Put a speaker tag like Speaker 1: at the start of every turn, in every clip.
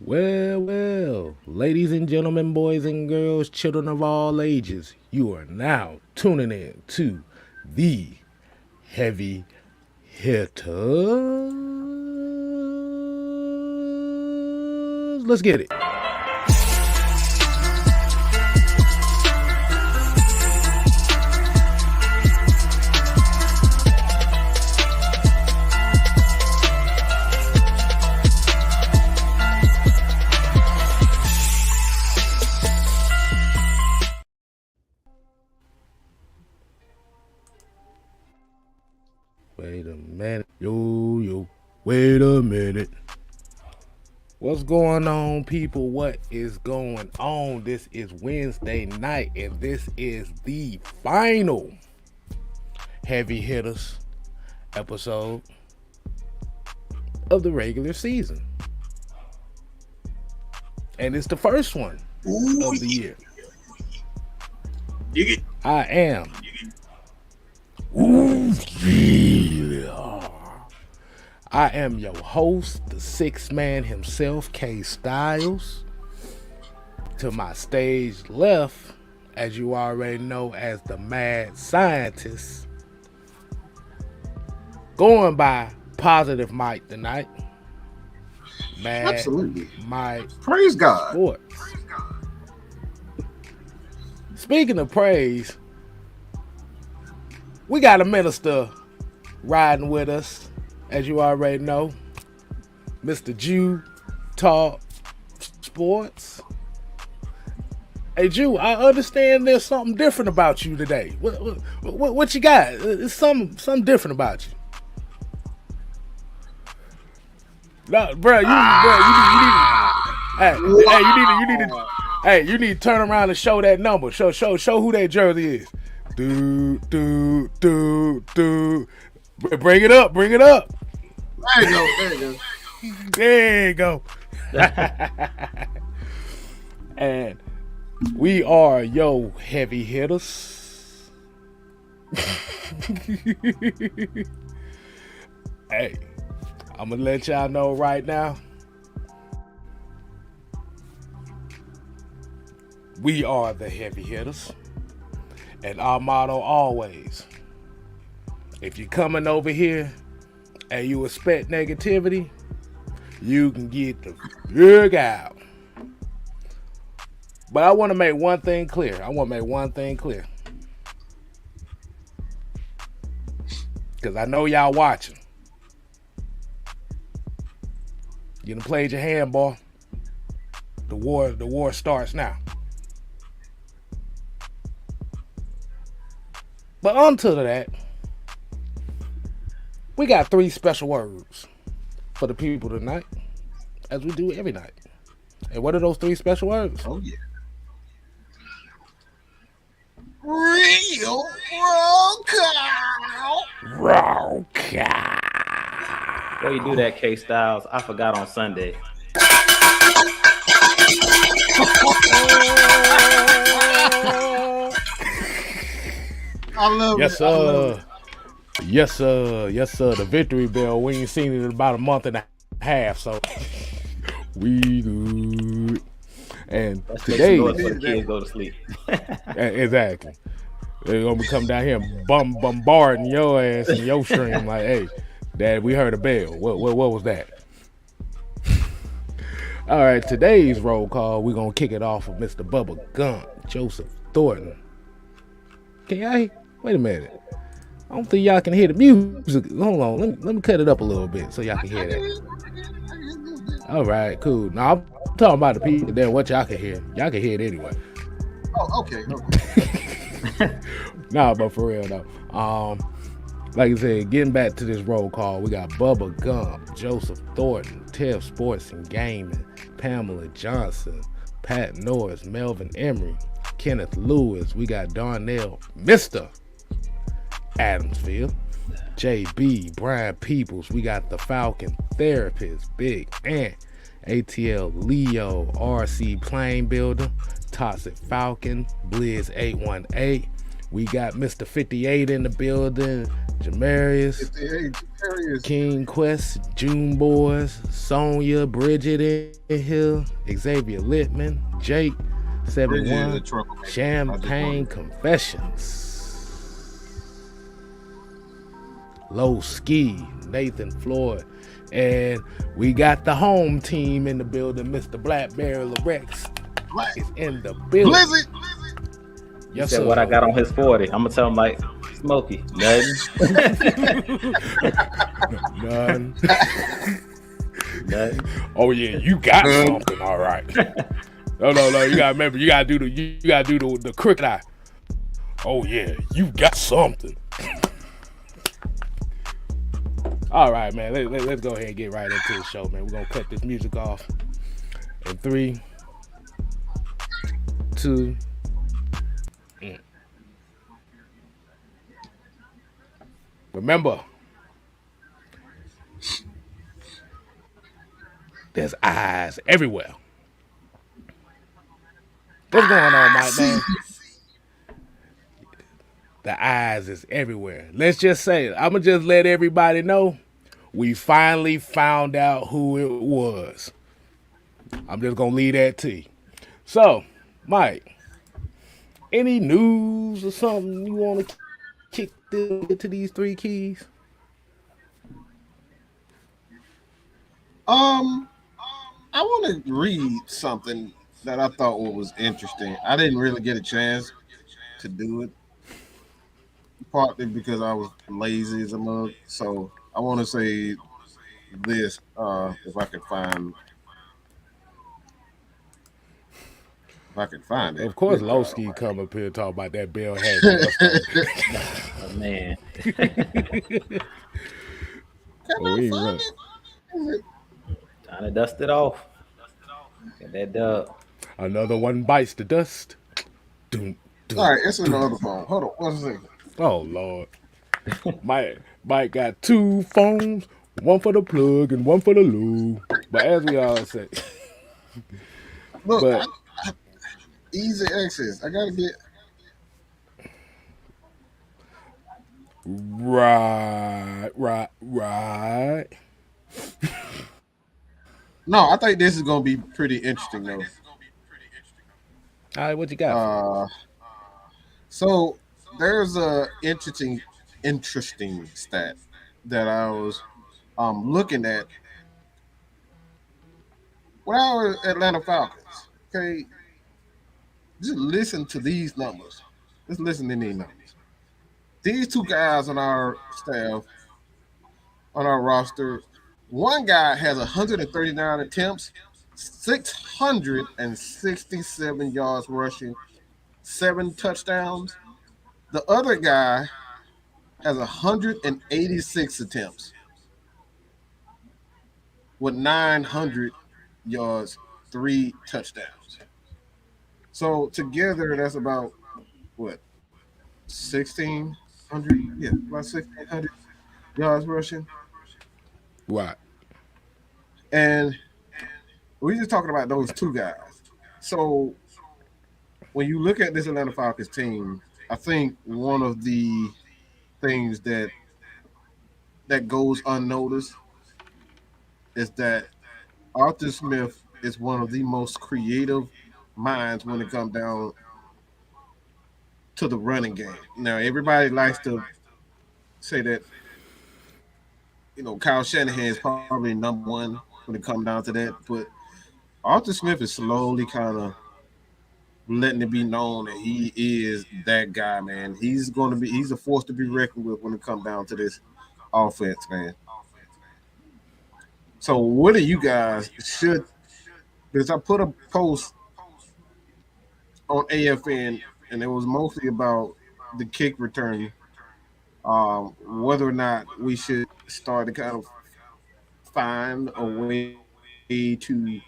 Speaker 1: Well, ladies and gentlemen, boys and girls, children of all ages, you are now tuning in to the Heavy Hitters. Let's get it. Wait a minute. Yo. Wait a minute. What's going on, people? What is going on? This is Wednesday night, and this is the final Heavy Hitters episode of the regular season. And it's the first one of the year. I am. I am your host, the sixth man himself, K Styles. To my stage left, as you already know, as the mad scientist. Going by Positive Mike tonight. Mad
Speaker 2: Absolutely.
Speaker 1: Mike.
Speaker 2: Praise God.
Speaker 1: Sports. Speaking of praise, we got a minister riding with us, as you already know, Mr. Jew Talk Sports. Hey, Jew, I understand there's something different about you today. What you got? It's something different about you. No, bro, you need to turn around and show that number. Show who that jersey is. Do. Bring it up.
Speaker 2: There you go.
Speaker 1: And we are your heavy hitters. Hey, I'm gonna let y'all know right now. We are the heavy hitters. And our motto always, if you're coming over here and you expect negativity, you can get the fuck out. But I want to make one thing clear. Because I know y'all watching. You done played your hand, boy. The war starts now. But onto that, we got 3 special words for the people tonight, as we do every night. And what are those 3 special words?
Speaker 2: Oh, yeah.
Speaker 3: Real
Speaker 1: Roll cow.
Speaker 4: Before you do that, K Styles, I forgot on Sunday.
Speaker 2: I love
Speaker 1: Yes,
Speaker 2: it.
Speaker 1: sir. Yes, sir. The victory bell. We ain't seen it in about a month and a half, so we good. And
Speaker 4: That's
Speaker 1: today,
Speaker 4: before the kids go to sleep.
Speaker 1: exactly, they're gonna be coming down here bombarding your ass in your stream like, hey, Dad, we heard a bell. What was that? All right, today's roll call, we're gonna kick it off with Mr. Bubba Gump, Joseph Thornton. Can y'all? Wait a minute. I don't think y'all can hear the music. Hold on, let me cut it up a little bit so y'all can hear that. All right, cool. Now I'm talking about the people there. What y'all can hear? Y'all can hear it anyway.
Speaker 2: Oh, okay.
Speaker 1: Nah, but for real though. Like I said, getting back to this roll call, we got Bubba Gump, Joseph Thornton, Tev Sports and Gaming, Pamela Johnson, Pat Norris, Melvin Emery, Kenneth Lewis. We got Darnell, Mr. Adamsville, JB, Brian Peoples. We got the Falcon Therapist, Big Ant, ATL Leo, RC Plane Builder, Toxic Falcon, Blizz 818. We got Mr. 58 in the building, Jamarius,
Speaker 2: 58 areas.
Speaker 1: King Quest, June Boys, Sonia, Bridget in here, Xavier Littman, Jake,
Speaker 2: Bridget is
Speaker 1: 71,
Speaker 2: a troublemaker. I just
Speaker 1: Champagne
Speaker 2: wanted.
Speaker 1: Confessions, Low Ski, Nathan Floyd, and we got the home team in the building. Mr. Blackberry Rex
Speaker 2: Black.
Speaker 1: is in the building.
Speaker 2: Blizzard.
Speaker 4: He
Speaker 1: Yes,
Speaker 4: said
Speaker 1: sir.
Speaker 4: what I got on his 40. I'm gonna tell him like Smokey. Nothing.
Speaker 1: None.
Speaker 4: Nothing.
Speaker 1: Oh yeah, you got something, all right. No. You gotta remember, you gotta do the crooked eye. Oh yeah, you got something. All right, man. Let's go ahead and get right into the show, man. We're gonna cut this music off in 3, 2. Remember, there's eyes everywhere. What's going on, Mike, man? The eyes is everywhere. Let's just say, I'm going to just let everybody know we finally found out who it was. I'm just going to leave that to you. So, Mike, any news or something you want to kick to these 3 keys?
Speaker 2: I want to read something that I thought was interesting. I didn't really get a chance to do it, partly because I was lazy as a mug. So I want to say this, if I can find it.
Speaker 1: Of course, Lowski come up here and talk about that Bill Hader.
Speaker 4: Oh, man.
Speaker 2: Can
Speaker 1: Oh,
Speaker 2: I
Speaker 1: he
Speaker 2: find
Speaker 1: run.
Speaker 2: it?
Speaker 4: Trying to dust it off. Get that dub.
Speaker 1: Another one bites the dust. Doom, doom.
Speaker 2: All right, it's in the other phone. Hold on, 1 second.
Speaker 1: Oh Lord, Mike got 2 phones, one for the plug and one for the lube. But as we all say,
Speaker 2: Look,
Speaker 1: but
Speaker 2: easy access. I gotta get.
Speaker 1: right.
Speaker 2: No, I think this is gonna be pretty interesting though.
Speaker 1: All right, what you got?
Speaker 2: So there's a interesting stat that I was looking at when I was Atlanta Falcons. Okay, just listen to these numbers. Just listen to these numbers. These 2 guys on our staff, on our roster, one guy has 139 attempts, 667 yards rushing, 7 touchdowns. The other guy has 186 attempts with 900 yards, 3 touchdowns. So together, that's about what, 1,600? Yeah, about 1,600 yards rushing.
Speaker 1: Right.
Speaker 2: And we're just talking about those 2 guys. So when you look at this Atlanta Falcons team, I think one of the things that goes unnoticed is that Arthur Smith is one of the most creative minds when it comes down to the running game. Now, everybody likes to say that, Kyle Shanahan is probably number 1 when it comes down to that, but Arthur Smith is slowly kind of letting it be known that he is that guy, man. He's a force to be reckoned with when it comes down to this offense, man. So what do you guys because I put a post on AFN and it was mostly about the kick return, whether or not we should start to kind of find a way to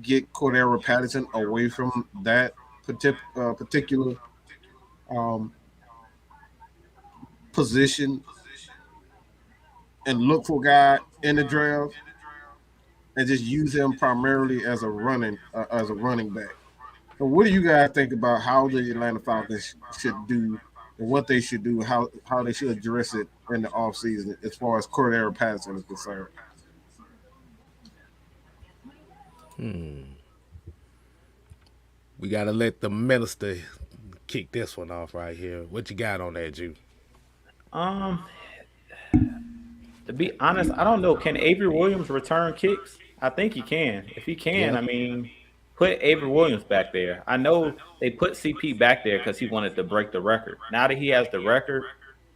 Speaker 2: get Cordero Patterson away from that particular um, position and look for a guy in the draft and just use him primarily as a running back. So what do you guys think about how the Atlanta Falcons should do and what they should do, how they should address it in the offseason as far as Cordero Patterson is concerned?
Speaker 1: We gotta let the minister kick this one off right here. What you got on that, Jew?
Speaker 4: Um, to be honest, I don't know. Can Avery Williams return kicks? I think he can. If he can,
Speaker 1: Yeah.
Speaker 4: I mean, put Avery Williams back there. I know they put CP back there because he wanted to break the record. Now that he has the record,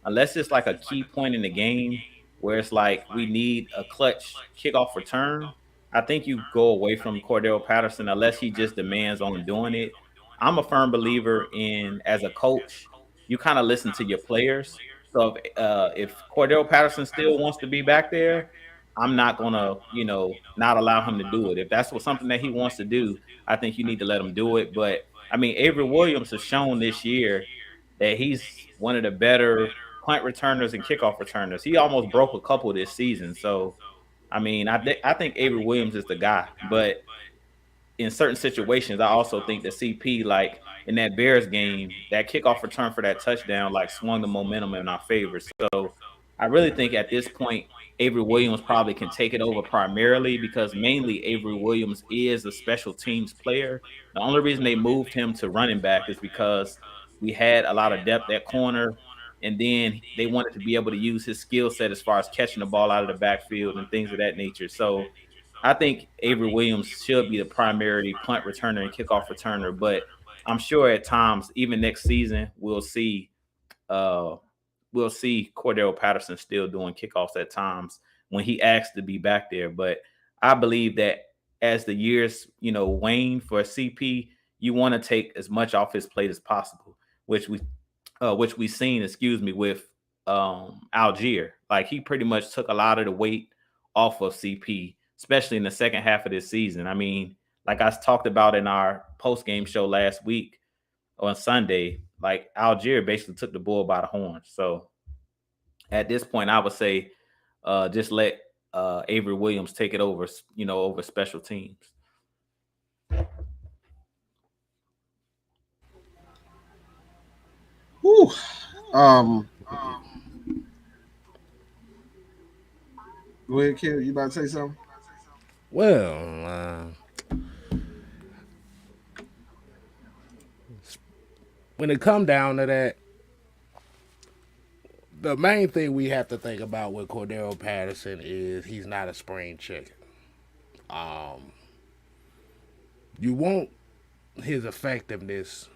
Speaker 4: unless it's like a key point in the game where it's like we need a clutch kickoff return, I think you go away from Cordell Patterson unless he just demands on doing it. I'm a firm believer in as a coach, you kind of listen to your players. So if Cordell Patterson still wants to be back there, I'm not gonna, not allow him to do it. If that's what something that he wants to do, I think you need to let him do it. But I mean, Avery Williams has shown this year that he's one of the better punt returners and kickoff returners. He almost broke a couple this season. So I mean, I think Avery Williams is the guy. But in certain situations, I also think the CP, like in that Bears game, that kickoff return for that touchdown, like swung the momentum in our favor. So I really think at this point, Avery Williams probably can take it over primarily because mainly Avery Williams is a special teams player. The only reason they moved him to running back is because we had a lot of depth at corner. And then they wanted to be able to use his skill set as far as catching the ball out of the backfield and things of that nature. So I think Avery Williams should be the primary punt returner and kickoff returner, but I'm sure at times, even next season, uh we'll see Cordell Patterson still doing kickoffs at times when he asks to be back there. But I believe that as the years, wane for CP, you want to take as much off his plate as possible, which we've seen, excuse me, with Algier. Like he pretty much took a lot of the weight off of CP, especially in the second half of this season. I mean, like I talked about in our post game show last week on Sunday, like Algier basically took the bull by the horns. So at this point, I would say just let Avery Williams take it over, over special teams.
Speaker 2: Whew. Um, Go ahead, Kid. You about to say something?
Speaker 1: Well, when it come down to that, the main thing we have to think about with Cordero Patterson is he's not a spring chicken. Um, you want his effectiveness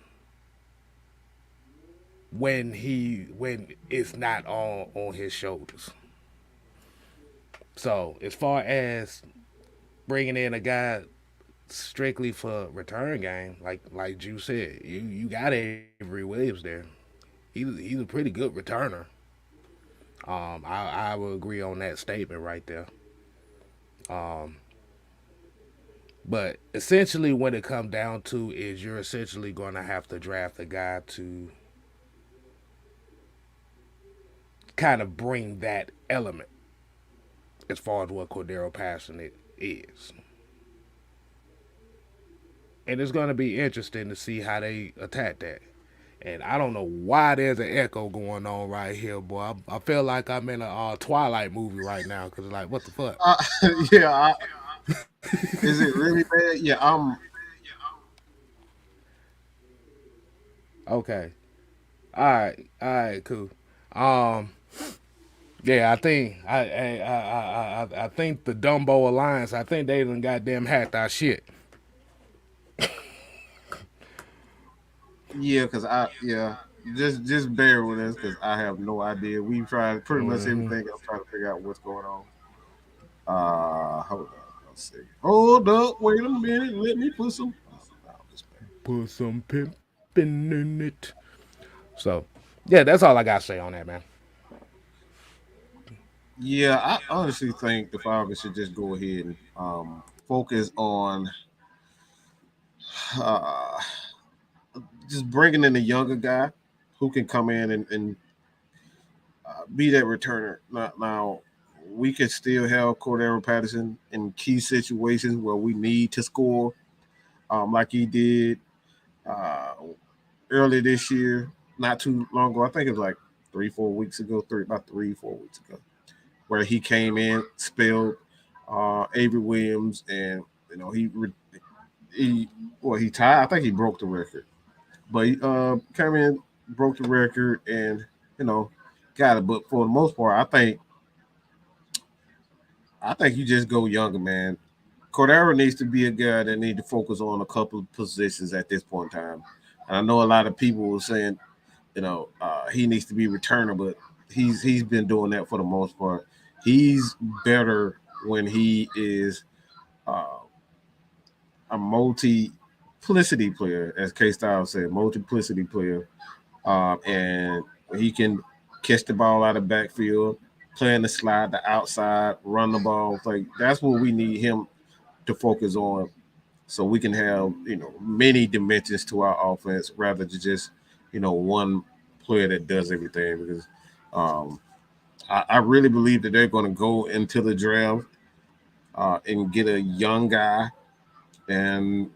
Speaker 1: when it's not on his shoulders. So as far as bringing in a guy strictly for return game, like Drew said, you got Avery Williams there. He's a pretty good returner. I will agree on that statement right there. Um, but essentially, when it comes down to is you're essentially going to have to draft a guy to kind of bring that element as far as what Cordero Patterson it is. And it's going to be interesting to see how they attack that. And I don't know why there's an echo going on right here, boy. I feel like I'm in a Twilight movie right now because like, what the fuck?
Speaker 2: Uh, yeah. Is it really bad? Yeah.
Speaker 1: Okay. All right, cool. Um, yeah, I think the Dumbo Alliance. I think they done goddamn hacked our shit.
Speaker 2: Yeah, because just bear with us because I have no idea. We've tried pretty much
Speaker 1: Mm-hmm.
Speaker 2: everything. I'm trying to figure out what's going on. Hold on. Let's see. Hold up. Wait a minute. Let me put some.
Speaker 1: Put some pimpin' in it. So, yeah, that's all I gotta say on that, man.
Speaker 2: Yeah, I honestly think the Falcons should just go ahead and focus on uh, just bringing in a younger guy who can come in and be that returner. Now, we could still have Cordero Patterson in key situations where we need to score, like he did uh, early this year, not too long ago. I think it was like 3, 4 weeks ago, about 3, 4 weeks ago, where he came in, spelled Avery Williams, and he well he tied. I think he broke the record, but he came in, broke the record, and you know got it. But for the most part, I think you just go younger, man. Cordero needs to be a guy that need to focus on a couple of positions at this point in time. And I know a lot of people were saying, he needs to be returner, but he's been doing that for the most part. He's better when he is uh, a multiplicity player, as K Styles said, multiplicity player, and he can catch the ball out of the backfield, play in the slide, the outside, run the ball. Like that's what we need him to focus on, so we can have many dimensions to our offense rather than just one player that does everything. Because um, I really believe that they're going to go into the draft and get a young guy, and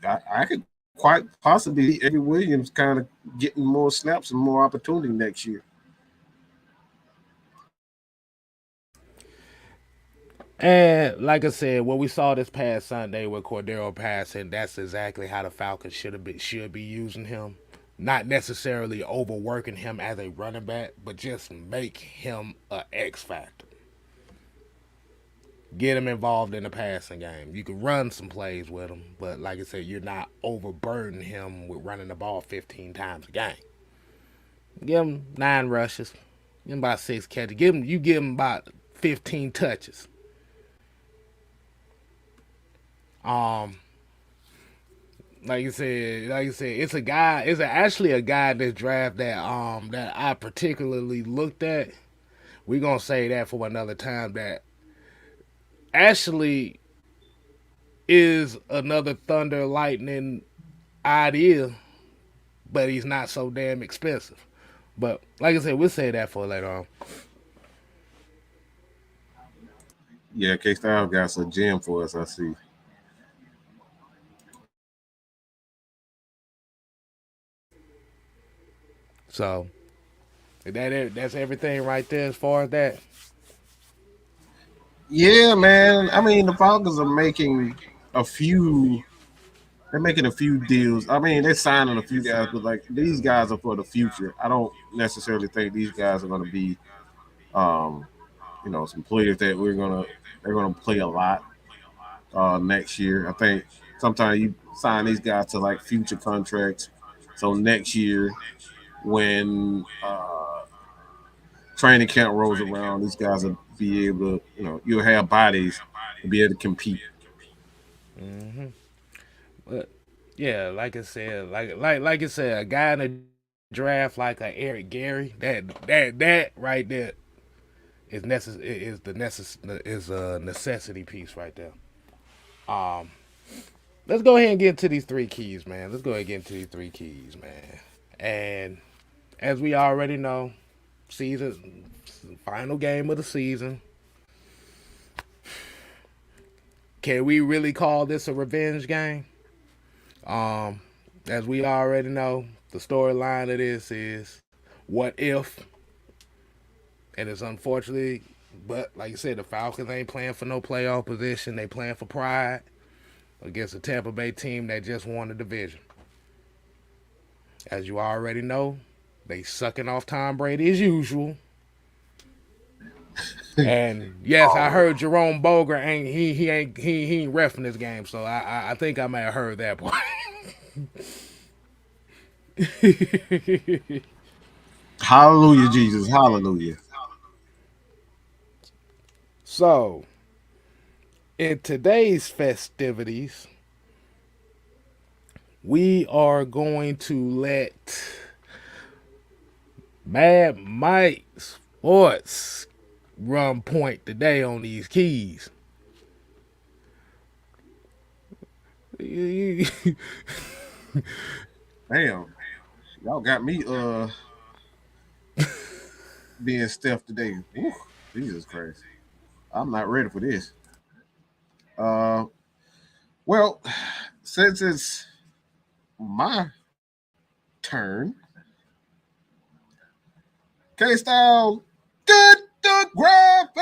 Speaker 2: I could quite possibly see Avery Williams kind of getting more snaps and more opportunity next year.
Speaker 1: And like I said, what we saw this past Sunday with Cordero passing, that's exactly how the Falcons should be using him. Not necessarily overworking him as a running back, but just make him a X factor. Get him involved in the passing game. You can run some plays with him, but like I said, you're not overburdening him with running the ball 15 times a game. Give him 9 rushes, give him about 6 catches. Give him about 15 touches. Um, like you said, actually a guy this draft that I particularly looked at. We're gonna say that for another time. That actually is another Thunder Lightning idea, but he's not so damn expensive. But like I said, we'll say that for later on.
Speaker 2: Yeah, K Style got some gem for us. I see.
Speaker 1: So that's everything right there as far as that.
Speaker 2: Yeah, man. I mean, the Falcons are making a few. They're making a few deals. I mean, they're signing a few guys, but like these guys are for the future. I don't necessarily think these guys are going to be, um, some players that they're gonna play a lot next year. I think sometimes you sign these guys to like future contracts. So next year, when training camp rolls around, these guys will be able to, you'll have bodies to be able to compete.
Speaker 1: Hmm. But yeah, like I said, like I said, a guy in the draft like a Eric Gary, that right there is a necessity piece right there. Um, let's go ahead and get into these 3 keys, man. Let's go ahead and get into these 3 keys, man. And as we already know, season final game of the season. Can we really call this a revenge game? Um, as we already know, the storyline of this is what if, and it's unfortunately, but like you said, the Falcons ain't playing for no playoff position. They playing for pride against a Tampa Bay team that just won the division. As you already know, they sucking off Tom Brady as usual. And yes, I
Speaker 2: Oh,
Speaker 1: heard Jerome Boger ain't refing this game, so I think I may have heard that part.
Speaker 2: hallelujah, Jesus, hallelujah.
Speaker 1: So in today's festivities, we are going to let Mad Mike Sports run point today on these keys.
Speaker 2: Damn, y'all got me being Steph today. Ooh, Jesus Christ, I'm not ready for this. Uh, well, since it's my turn. K-Style, get the graphic.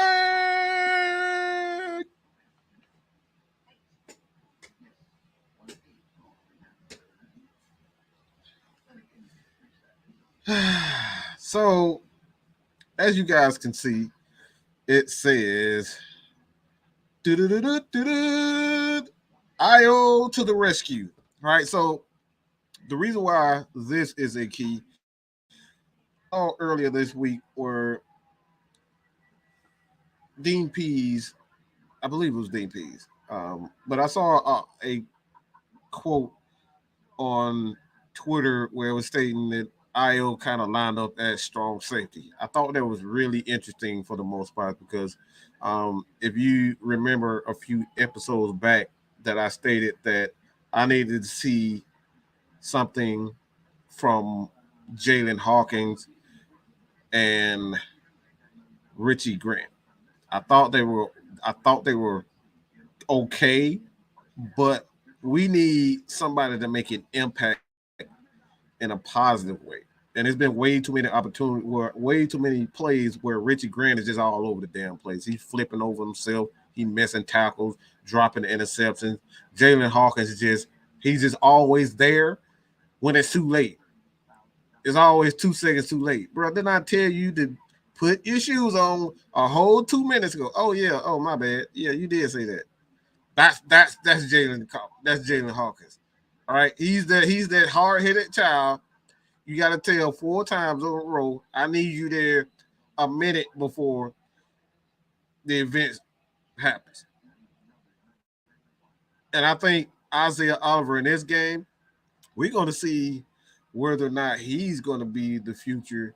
Speaker 2: So, as you guys can see, it says IO to the rescue. Right. So the reason why this is a key, I saw earlier this week where Dean Pease, I believe it was Dean Pease, but I saw a quote on Twitter where it was stating that IO kind of lined up as strong safety. I thought that was really interesting for the most part because if you remember a few episodes back that I stated that I needed to see something from Jalen Hawkins and Richie Grant. I thought they were I thought they were okay, but we need somebody to make an impact in a positive way. And there's been way too many opportunities where way too many plays where Richie Grant is just all over the damn place. He's flipping over himself, he missing tackles, dropping the interceptions. Jalen Hawkins is just he's just always there when it's too late. It's always 2 seconds too late. Bro, didn't I tell you to put your shoes on a whole 2 minutes ago? Oh yeah, oh my bad. Yeah, you did say that. That's Jalen. That's Jalen Hawkins. All right, he's that hard headed child. You got to tell 4 times on a row. I need you there a minute before the event happens. And I think Isaiah Oliver in this game, we're going to see whether or not he's going to be the future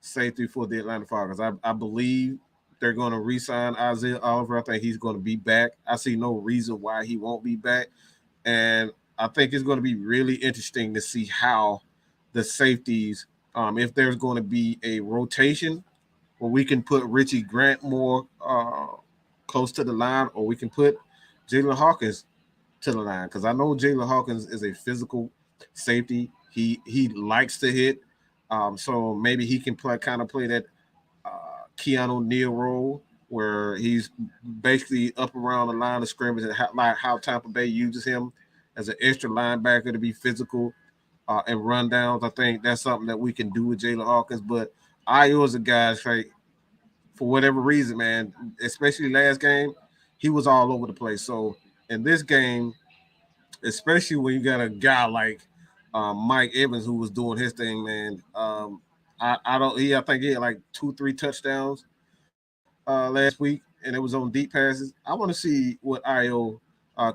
Speaker 2: safety for the Atlanta Falcons. I believe they're going to re-sign Isaiah Oliver. I think he's going to be back. I see no reason why he won't be back. And I think it's going to be really interesting to see how the safeties, if there's going to be a rotation where we can put Richie Grant more close to the line, or we can put Jalen Hawkins to the line. Because I know Jalen Hawkins is a physical safety. He likes to hit. So maybe he can play that Keanu Neal role where he's basically up around the line of scrimmage and how Tampa Bay uses him as an extra linebacker to be physical and run downs. I think that's something that we can do with Jalen Hawkins. But Io is a guy, like, for whatever reason, man, especially last game, he was all over the place. So in this game, especially when you got a guy like Mike Evans who was doing his thing, man. I think he had like 2-3 touchdowns last week, and it was on deep passes. I want to see what IO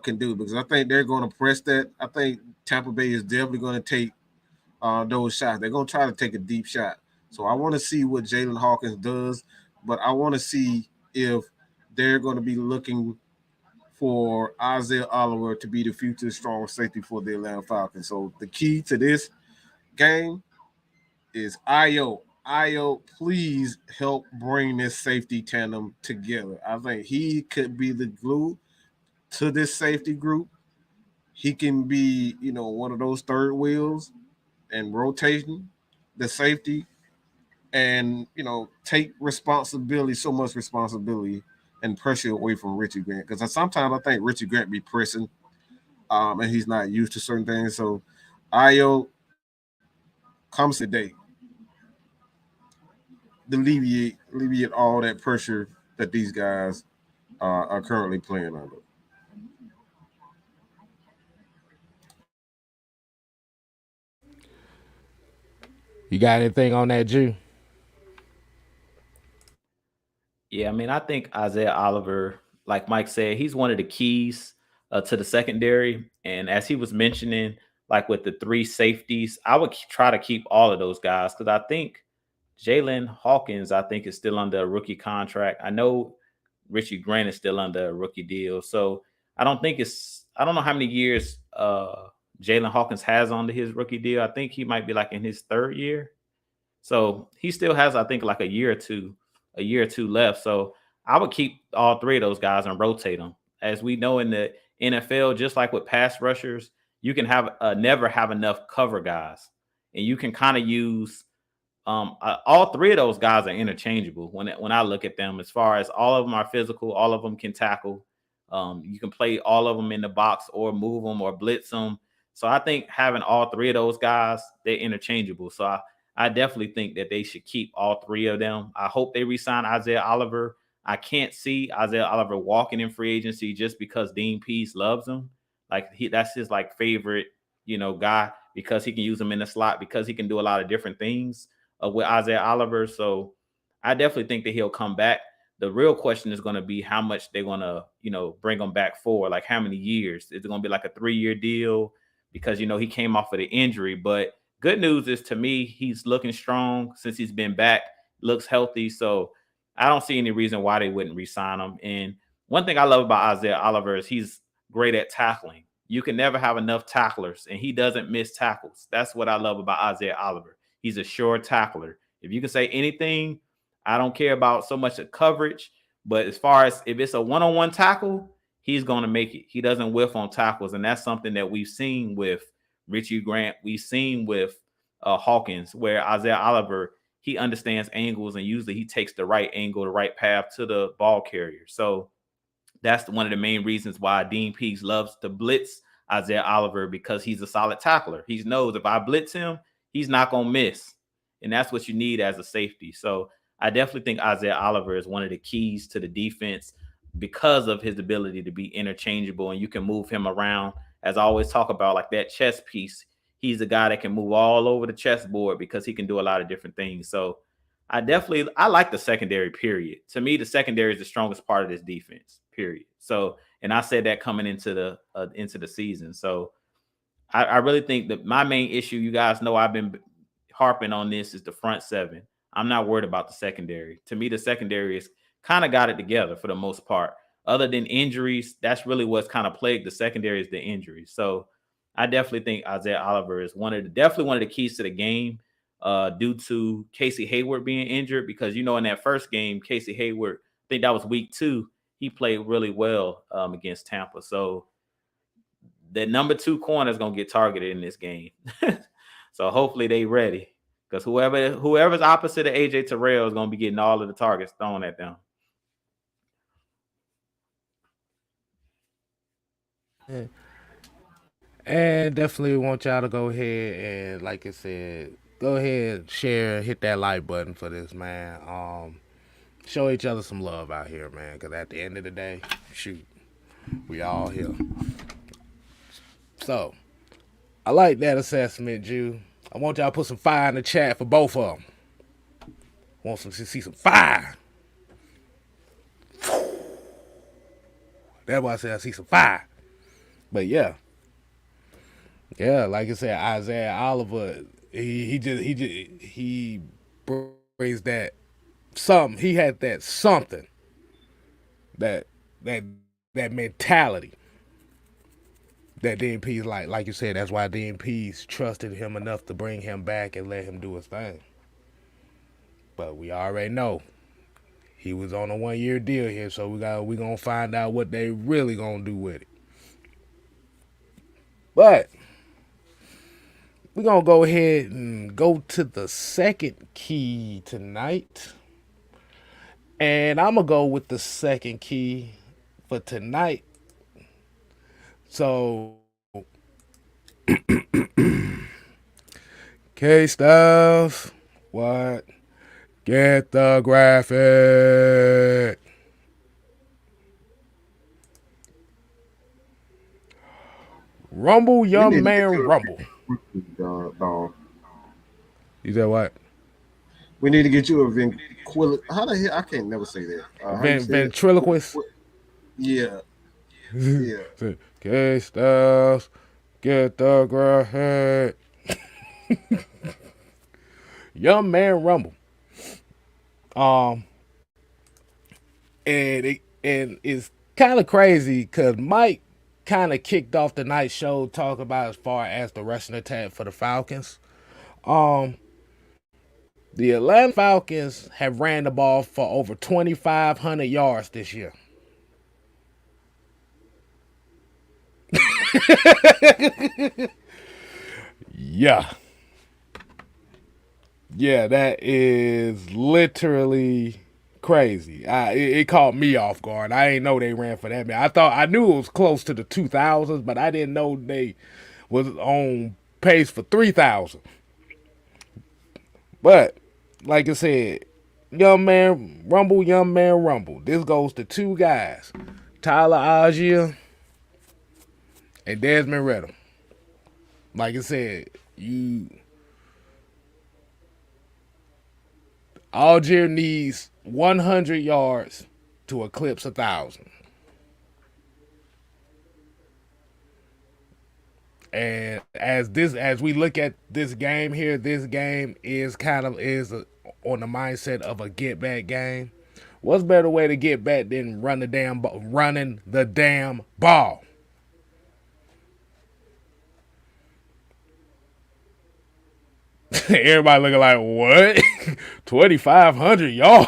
Speaker 2: can do because I think they're going to press that. I think Tampa Bay is definitely going to take those shots. They're going to try to take a deep shot. So I want to see what Jalen Hawkins does, but I want to see if they're going to be looking for Isaiah Oliver to be the future strong safety for the Atlanta Falcons. So the key to this game is IO. IO, please help bring this safety tandem together. I think he could be the glue to this safety group. He can be, one of those third wheels and rotation the safety and, take responsibility, so much responsibility and pressure away from Richie Grant. Because sometimes I think Richie Grant be pressing and he's not used to certain things. So IO comes today to alleviate all that pressure that these guys are currently playing under.
Speaker 1: You got anything on that, Jew?
Speaker 4: Yeah, I mean, I think Isaiah Oliver, like Mike said, he's one of the keys to the secondary. And as he was mentioning, like with the three safeties, I would try to keep all of those guys because I think Jalen Hawkins, I think, is still under a rookie contract. I know Richie Grant is still under a rookie deal. So I don't know how many years Jalen Hawkins has under his rookie deal. I think he might be like in his third year. So he still has, I think, like a year or two left. So I would keep all three of those guys and rotate them. As we know in the NFL, just like with pass rushers, you can have never have enough cover guys, and you can kind of use all three of those guys are interchangeable when I look at them. As far as all of them are physical, all of them can tackle. You can play all of them in the box or move them or blitz them. So I think having all three of those guys, they're interchangeable. So I definitely think that they should keep all three of them. I hope they resign Isaiah Oliver. I can't see Isaiah Oliver walking in free agency just because Dean Pease loves him. Like that's his like favorite, guy because he can use him in the slot because he can do a lot of different things with Isaiah Oliver. So I definitely think that he'll come back. The real question is going to be how much they're going to, bring him back for, like how many years. Is it going to be like a 3-year deal? Because, he came off of the injury. But good news is, to me, he's looking strong since he's been back, looks healthy. So I don't see any reason why they wouldn't re-sign him. And one thing I love about Isaiah Oliver is he's great at tackling. You can never have enough tacklers, and he doesn't miss tackles. That's what I love about Isaiah Oliver. He's a sure tackler. If you can say anything, I don't care about so much of coverage, but as far as if it's a one-on-one tackle, he's going to make it. He doesn't whiff on tackles, and that's something that we've seen with Richie Grant. We've seen with Hawkins, where Isaiah Oliver, he understands angles, and usually he takes the right angle, the right path to the ball carrier. So that's one of the main reasons why Dean Pease loves to blitz Isaiah Oliver, because he's a solid tackler. He knows if I blitz him, he's not going to miss. And that's what you need as a safety. So I definitely think Isaiah Oliver is one of the keys to the defense because of his ability to be interchangeable, and you can move him around. As I always talk about, like that chess piece, he's a guy that can move all over the chessboard because he can do a lot of different things. So I like the secondary, period. To me, the secondary is the strongest part of this defense, period. So, and I said that coming into the season. So I really think that my main issue, you guys know I've been harping on this, is the front seven. I'm not worried about the secondary. To me, the secondary is kind of got it together for the most part. Other than injuries, that's really what's kind of plagued the secondary, is the injuries. So I definitely think Isaiah Oliver is definitely one of the keys to the game due to Casey Hayward being injured, because, in that first game, Casey Hayward, I think that was week 2, he played really well against Tampa. So the number 2 corner is going to get targeted in this game. So hopefully they ready, because whoever's opposite of AJ Terrell is going to be getting all of the targets thrown at them.
Speaker 1: And definitely want y'all to go ahead and, like I said, go ahead, share, hit that like button for this, man. Show each other some love out here, man, because at the end of the day, shoot, we all here. So I like that assessment, Jew. I want y'all to put some fire in the chat for both of them. Want to see some fire. That's why I said I see some fire. But yeah, like I said, Isaiah Oliver, he brings that something. He had that something, that mentality that Dean Pease, like you said, that's why Dean Pease trusted him enough to bring him back and let him do his thing. But we already know he was on a 1-year deal here, so we gonna find out what they really gonna do with it. But we're gonna go ahead and go to the second key tonight. And I'm gonna go with the second key for tonight. So K-Styles, what? Get the graphic. Rumble, young man, rumble.
Speaker 2: Dog.
Speaker 1: You said what?
Speaker 2: We need to get you a how the hell? I can't never say that.
Speaker 1: Ventriloquist.
Speaker 2: Yeah. Yeah.
Speaker 1: K-Styles, get the graphic. Young man rumble. And it's kind of crazy because Mike kind of kicked off the night show talking about as far as the rushing attack for the Falcons. The Atlanta Falcons have ran the ball for over 2,500 yards this year. Yeah. Yeah, that is literally crazy. It caught me off guard. I didn't know they ran for that man. I knew it was close to the 2000s, but I didn't know they was on pace for 3000. But like I said, young man rumble. This goes to two guys, Tyler Algier and Desmond Ritter. Like I said, you Algier needs 100 yards to eclipse 1,000. And as we look at this game here, this game is on the mindset of a get back game. What's better way to get back than running the damn ball? Everybody looking like what? 2,500 yards.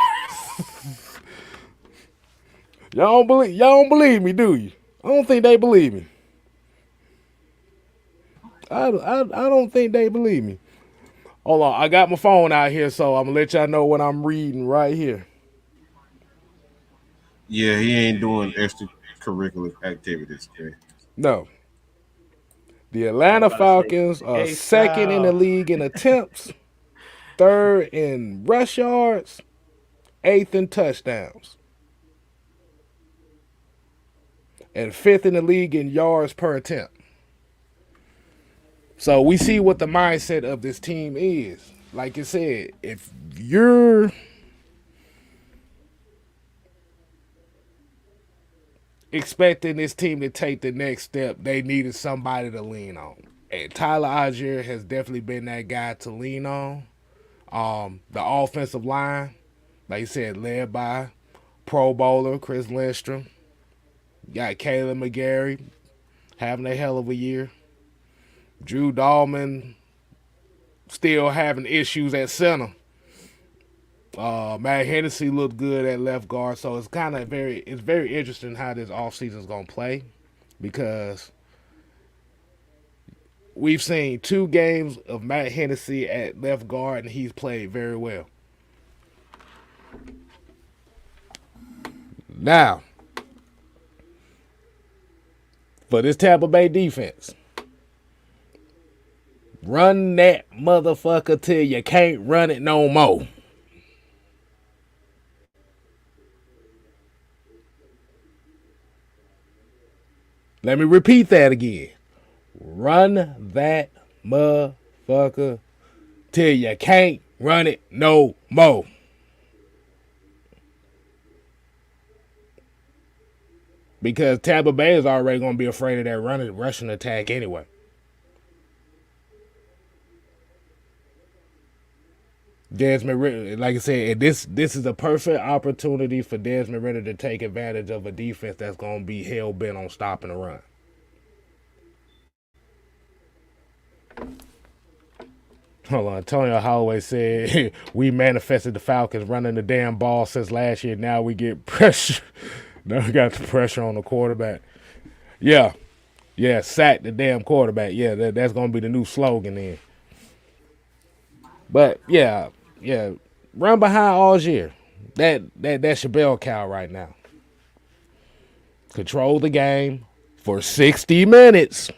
Speaker 1: Y'all don't believe me, do you? I don't think they believe me. I don't think they believe me. Hold on, I got my phone out here, so I'm gonna let y'all know what I'm reading right here.
Speaker 2: Yeah, he ain't doing extracurricular activities. Okay.
Speaker 1: No, the
Speaker 4: I was
Speaker 1: Atlanta
Speaker 4: about to say
Speaker 1: Falcons are
Speaker 4: K
Speaker 1: second in the
Speaker 4: Style.
Speaker 1: league in attempts, third in rush yards, eighth in touchdowns, and fifth in the league in yards per attempt. So we see what the mindset of this team is. Like I said, if you're expecting this team to take the next step, they needed somebody to lean on. And Tyler Algier has definitely been that guy to lean on. The offensive line, like you said, led by Pro Bowler Chris Lindstrom. Got Caleb McGarry having a hell of a year. Drew Dahlman still having issues at center. Matt Hennessy looked good at left guard, so it's very interesting how this offseason is gonna play because we've seen two games of Matt Hennessy at left guard and he's played very well. Now, for this Tampa Bay defense, run that motherfucker till you can't run it no more. Let me repeat that again. Run that motherfucker till you can't run it no more. Because Tampa Bay is already going to be afraid of that rushing attack anyway. Desmond Ritter, like I said, this is a perfect opportunity for Desmond Ritter to take advantage of a defense that's going to be hell bent on stopping the run. Hold on, Antonio Holloway said we manifested the Falcons running the damn ball since last year. Now we get pressure. Now we got the pressure on the quarterback. Yeah, sack the damn quarterback. Yeah, that's gonna be the new slogan then. But yeah, run behind Algier. That's your bell cow right now. Control the game for 60 minutes.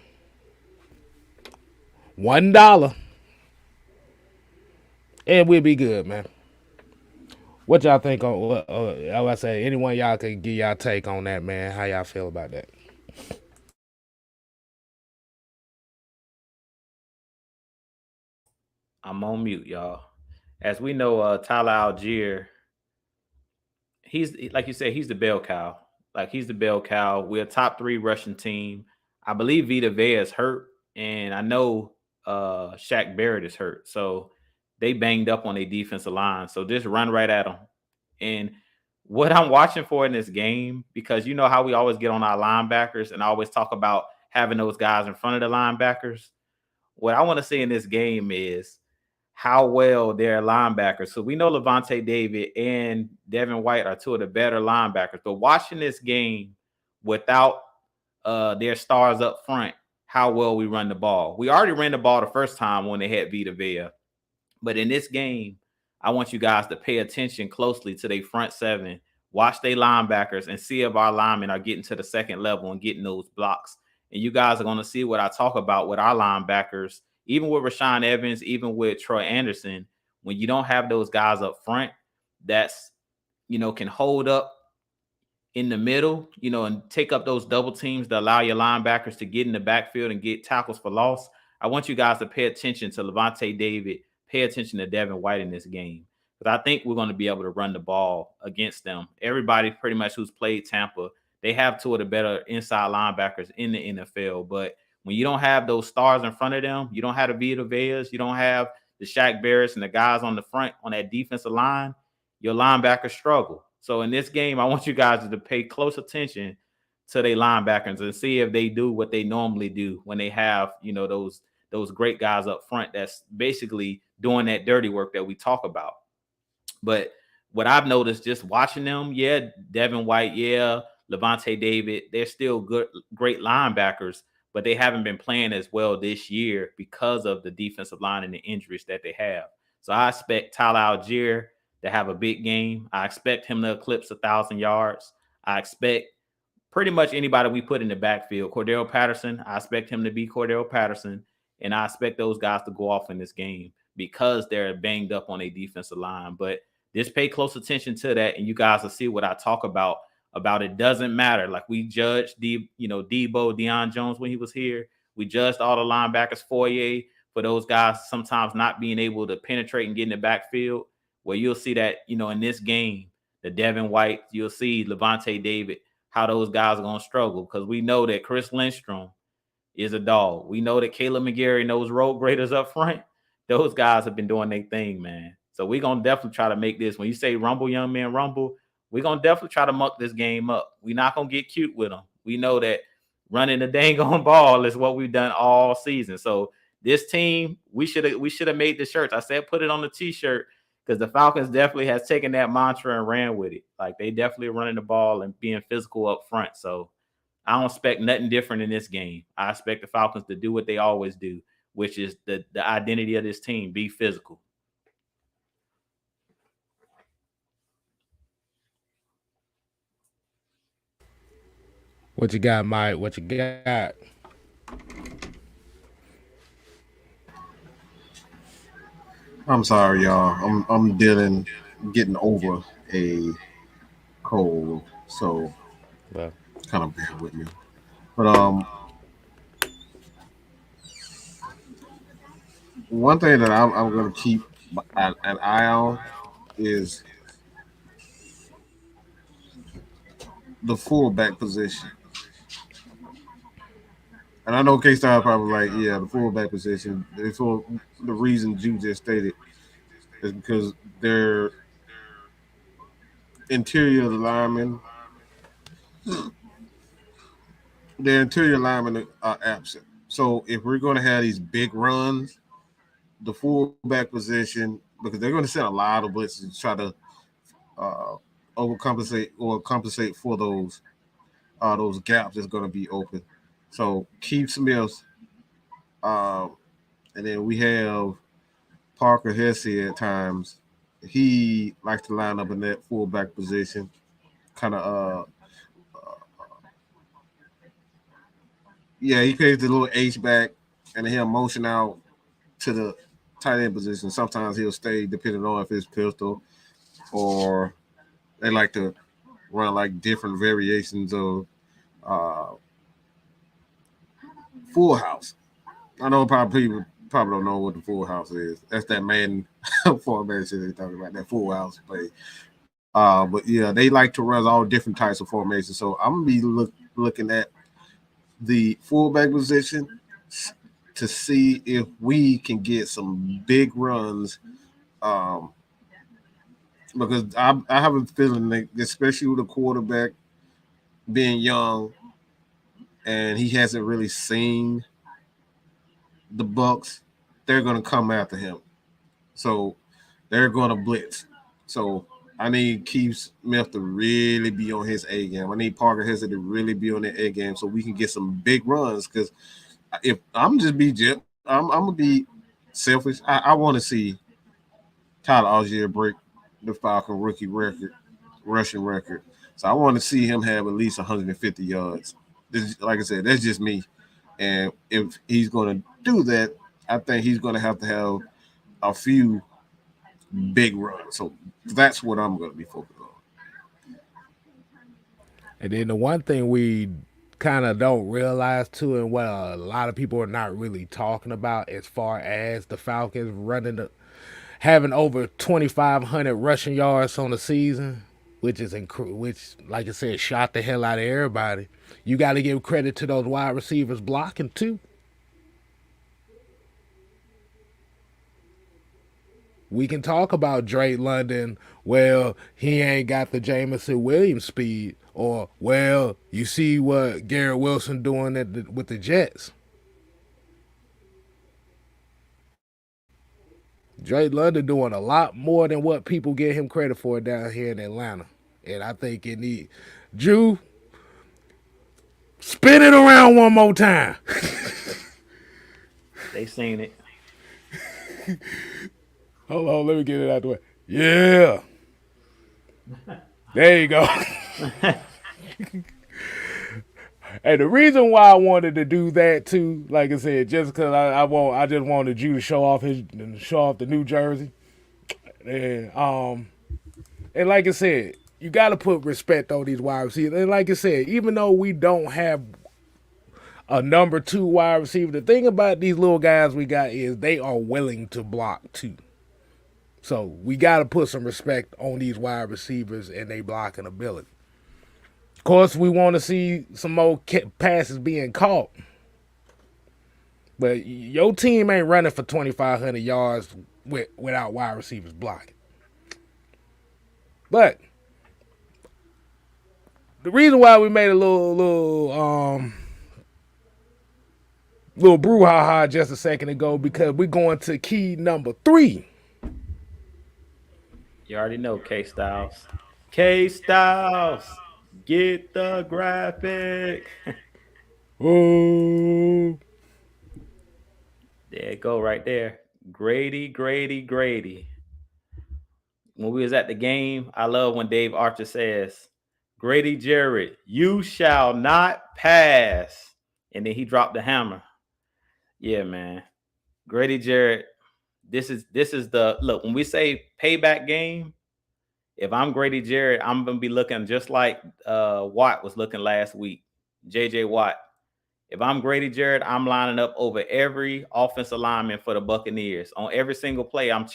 Speaker 1: $1. And we'll be good, man. What y'all think on? I say anyone y'all could give y'all take on that, man. How y'all feel about that?
Speaker 4: I'm on mute, y'all. As we know, Tyler Algier, he's like you said, he's the bell cow. Like he's the bell cow. We're a top three Russian team. I believe Vita Vea is hurt, and I know Shaq Barrett is hurt. So they banged up on their defensive line. So just run right at them. And what I'm watching for in this game, because you know how we always get on our linebackers and I always talk about having those guys in front of the linebackers. What I want to see in this game is how well their linebackers. So we know Levante David and Devin White are two of the better linebackers. But watching this game without their stars up front how well we run the ball. We already ran the ball the first time when they had Vita Vea, but in this game, I want you guys to pay attention closely to their front seven, watch their linebackers, and see if our linemen are getting to the second level and getting those blocks. And you guys are going to see what I talk about with our linebackers, even with Rashaan Evans, even with Troy Anderson. When you don't have those guys up front, that's can hold up in the middle, and take up those double teams that allow your linebackers to get in the backfield and get tackles for loss. I want you guys to pay attention to Levante David, pay attention to Devin White in this game, because I think we're going to be able to run the ball against them. Everybody pretty much who's played Tampa, they have two of the better inside linebackers in the NFL. But when you don't have those stars in front of them, you don't have the Vita Veas, you don't have the Shaq Barretts and the guys on the front on that defensive line, your linebackers struggle. So in this game, I want you guys to pay close attention to their linebackers and see if they do what they normally do when they have, those great guys up front that's basically doing that dirty work that we talk about. But what I've noticed just watching them, Devin White, Levante David, they're still great linebackers, but they haven't been playing as well this year because of the defensive line and the injuries that they have. So I expect Tyler Algier to have a big game. I expect him to eclipse 1,000 yards. I expect pretty much anybody we put in the backfield. Cordell Patterson, I expect him to be Cordell Patterson, and I expect those guys to go off in this game because they're banged up on a defensive line. But just pay close attention to that, and you guys will see what I talk about it doesn't matter. Like we judged Debo, Deion Jones when he was here. We judged all the linebackers, Foye, for those guys sometimes not being able to penetrate and get in the backfield. Where you'll see that, in this game, the Devin White, you'll see Levante David, how those guys are going to struggle, because we know that Chris Lindstrom is a dog. We know that Caleb McGarry and those road graders up front, those guys have been doing their thing, man. So we're going to definitely try to make this. When you say rumble, young man, rumble, we're going to definitely try to muck this game up. We're not going to get cute with them. We know that running the dang on ball is what we've done all season. So this team, we should have made the shirts. I said put it on the T-shirt, because the Falcons definitely has taken that mantra and ran with it. Like they definitely are running the ball and being physical up front. So I don't expect nothing different in this game. I expect the Falcons to do what they always do, which is the identity of this team, be physical.
Speaker 1: What you got, Mike? What you got?
Speaker 2: I'm sorry, y'all. I'm getting over a cold, so
Speaker 1: Well,
Speaker 2: kind of bear with me. But one thing that I'm going to keep an eye on is the fullback position. And I know K-Star probably like, yeah, the fullback position. For the reasons you just stated, is because their interior linemen, are absent. So if we're going to have these big runs, the fullback position, because they're going to send a lot of blitzes to try to overcompensate or compensate for those gaps that's going to be open. So Keith Smith, and then we have Parker Hesse at times. He likes to line up in that fullback position, kind of he plays the little H back, and he'll motion out to the tight end position. Sometimes he'll stay depending on if it's pistol, or they like to run like different variations of full house. I know people probably don't know what the full house is. That's that man formation they're talking about, that full house play. But yeah, they like to run all different types of formations. So I'm gonna be looking at the fullback position to see if we can get some big runs. Because I have a feeling that, especially with the quarterback being young, and he hasn't really seen the Bucs, they're going to come after him. So they're going to blitz. So I need Keith Smith to really be on his A game. I need Parker Hesse to really be on their A game so we can get some big runs. Because if I'm gonna be selfish. I want to see Tyler Algier break the Falcon rookie record, rushing record. So I want to see him have at least 150 yards. Like I said, that's just me. And if he's going to do that, I think he's going to have a few big runs. So that's what I'm going to be focused on.
Speaker 1: And then the one thing we kind of don't realize too, and what a lot of people are not really talking about, as far as the Falcons having over 2,500 rushing yards on the season, which like I said, shot the hell out of everybody. You got to give credit to those wide receivers blocking too. We can talk about Drake London. Well, he ain't got the Jameson Williams speed, or well, you see what Garrett Wilson doing with the Jets. Drake London doing a lot more than what people give him credit for down here in Atlanta, and I think it need Drew spin it around one more time.
Speaker 4: They seen it.
Speaker 1: Hold on, let me get it out the way. Yeah. There you go. And the reason why I wanted to do that too, like I said, just because I just wanted you to show off the New Jersey, and like I said, you got to put respect on these wide receivers. And like I said, even though we don't have a number 2 wide receiver, the thing about these little guys we got is they are willing to block too. So we got to put some respect on these wide receivers and their blocking ability. Of course, we want to see some more passes being caught. But your team ain't running for 2,500 yards without wide receivers blocking. But the reason why we made a little brouhaha just a second ago, because we're going to key number 3.
Speaker 4: You already know K-Styles. K-Styles, get the graphic.
Speaker 1: Oh.
Speaker 4: There it go right there. Grady. When we was at the game, I love when Dave Archer says, Grady Jarrett, you shall not pass. And then he dropped the hammer. Yeah, man. Grady Jarrett, this is the look. When we say payback game, if I'm Grady Jarrett, I'm gonna be looking just like Watt was looking last week. JJ Watt. If I'm Grady Jarrett, I'm lining up over every offensive lineman for the Buccaneers. On every single play, I'm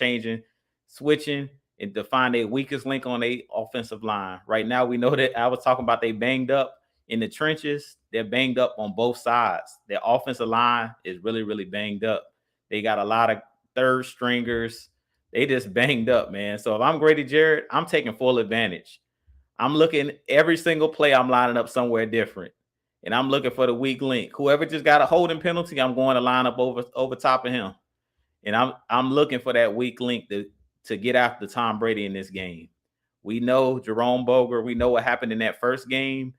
Speaker 4: switching, and to find a weakest link on a offensive line. Right now, we know that I was talking about they banged up in the trenches. They're banged up on both sides. Their offensive line is really, really banged up. They got a lot of third stringers. They just banged up, man. So if I'm Grady Jarrett, I'm taking full advantage. I'm looking every single play. I'm lining up somewhere different. And I'm looking for the weak link. Whoever just got a holding penalty, I'm going to line up over top of him. And I'm looking for that weak link to get after Tom Brady in this game. We know Jerome Boger. We know what happened in that first game.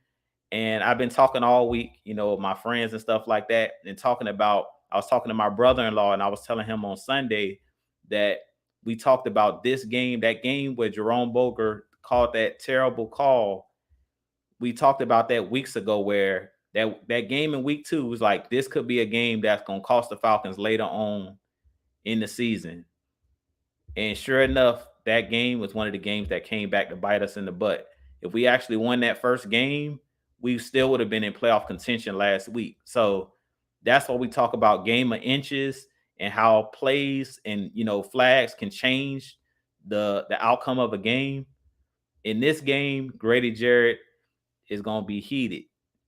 Speaker 4: And I've been talking all week, my friends and stuff like that, and I was talking to my brother-in-law, and I was telling him on Sunday that we talked about this game, that game where Jerome Boger called that terrible call. We talked about that weeks ago, where that game in week 2 was like, this could be a game that's going to cost the Falcons later on in the season. And sure enough, that game was one of the games that came back to bite us in the butt. If we actually won that first game, we still would have been in playoff contention last week. So that's why we talk about game of inches and how plays and, flags can change the outcome of a game. In this game, Grady Jarrett is going to be heated,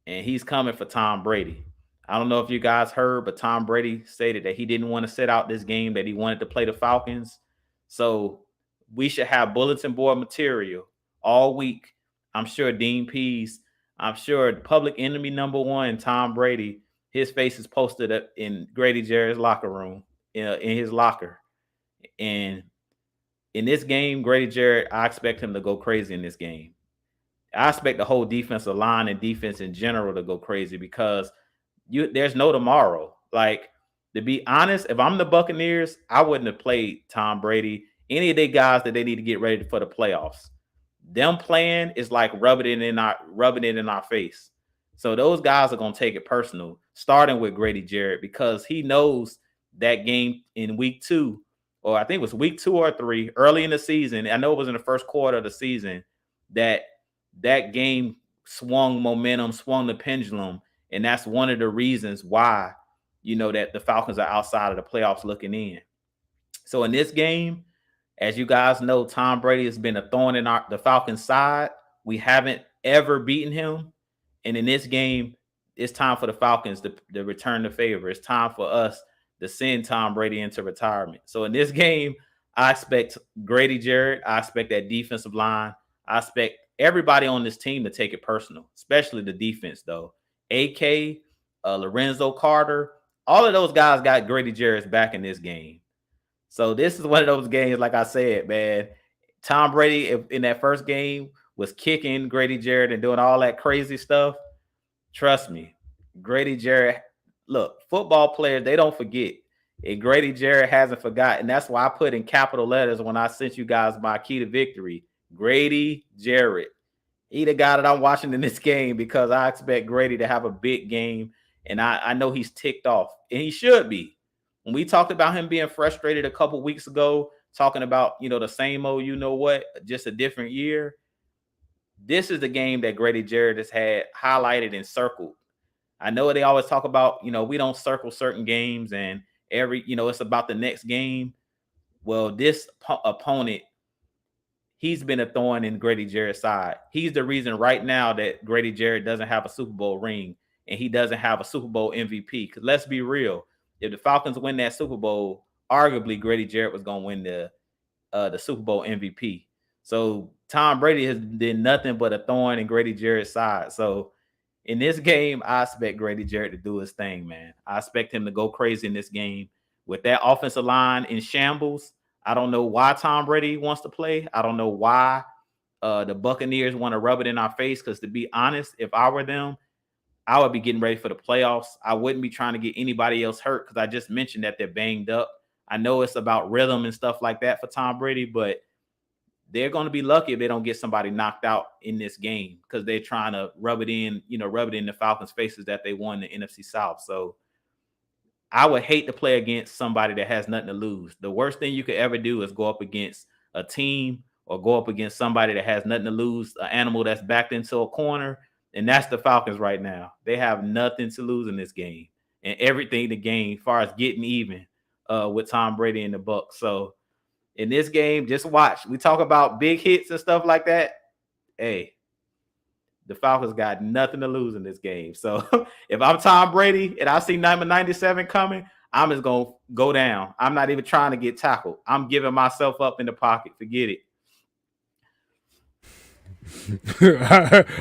Speaker 4: and he's coming for Tom Brady. I don't know if you guys heard, but Tom Brady stated that he didn't want to sit out this game, that he wanted to play the Falcons. So we should have bulletin board material all week. I'm sure Dean Pease, I'm sure public enemy number 1, Tom Brady, his face is posted up in Grady Jarrett's locker room, in his locker. And in this game, Grady Jarrett, I expect him to go crazy in this game. I expect the whole defensive line and defense in general to go crazy because there's no tomorrow. Like, to be honest, if I'm the Buccaneers, I wouldn't have played Tom Brady, any of the guys that they need to get ready for the playoffs. Them playing is like rubbing it in our face. So those guys are gonna take it personal, starting with Grady Jarrett, because he knows that game in week 2, or I think it was week 2 or 3, early in the season. I know it was in the first quarter of the season that that game swung momentum, swung the pendulum, and that's one of the reasons why that the Falcons are outside of the playoffs looking in. So in this game, as you guys know, Tom Brady has been a thorn in the Falcons' side. We haven't ever beaten him. And in this game, it's time for the Falcons to return the favor. It's time for us to send Tom Brady into retirement. So in this game, I expect Grady Jarrett. I expect that defensive line. I expect everybody on this team to take it personal, especially the defense, though. AK, Lorenzo Carter, all of those guys got Grady Jarrett's back in this game. So this is one of those games, like I said, man. Tom Brady in that first game was kicking Grady Jarrett and doing all that crazy stuff. Trust me, Grady Jarrett, look, football players, they don't forget. And Grady Jarrett hasn't forgotten. That's why I put in capital letters when I sent you guys my key to victory. Grady Jarrett. He the guy that I'm watching in this game because I expect Grady to have a big game. And I know he's ticked off. And he should be. When we talked about him being frustrated a couple weeks ago, talking about, the same old, just a different year. This is the game that Grady Jarrett has had highlighted and circled. I know they always talk about, we don't circle certain games and it's about the next game. Well, this opponent, he's been a thorn in Grady Jarrett's side. He's the reason right now that Grady Jarrett doesn't have a Super Bowl ring and he doesn't have a Super Bowl MVP. Because let's be real, if the Falcons win that Super Bowl, arguably Grady Jarrett was going to win the Super Bowl MVP. So Tom Brady has been nothing but a thorn in Grady Jarrett's side. So in this game, I expect Grady Jarrett to do his thing, man. I expect him to go crazy in this game. With that offensive line in shambles, I don't know why Tom Brady wants to play. I don't know why the Buccaneers want to rub it in our face, because to be honest, if I were them, I would be getting ready for the playoffs. I wouldn't be trying to get anybody else hurt because I just mentioned that they're banged up. I know it's about rhythm and stuff like that for Tom Brady, but they're going to be lucky if they don't get somebody knocked out in this game because they're trying to rub it in the Falcons' faces that they won the NFC South. So I would hate to play against somebody that has nothing to lose. The worst thing you could ever do is go up against a team or go up against somebody that has nothing to lose, an animal that's backed into a corner. And that's the Falcons right now. They have nothing to lose in this game and everything to gain as far as getting even with Tom Brady and the Bucs. So in this game, just watch. We talk about big hits and stuff like that. Hey, the Falcons got nothing to lose in this game. So if I'm Tom Brady and I see number 97 coming, I'm just going to go down. I'm not even trying to get tackled. I'm giving myself up in the pocket. Forget it.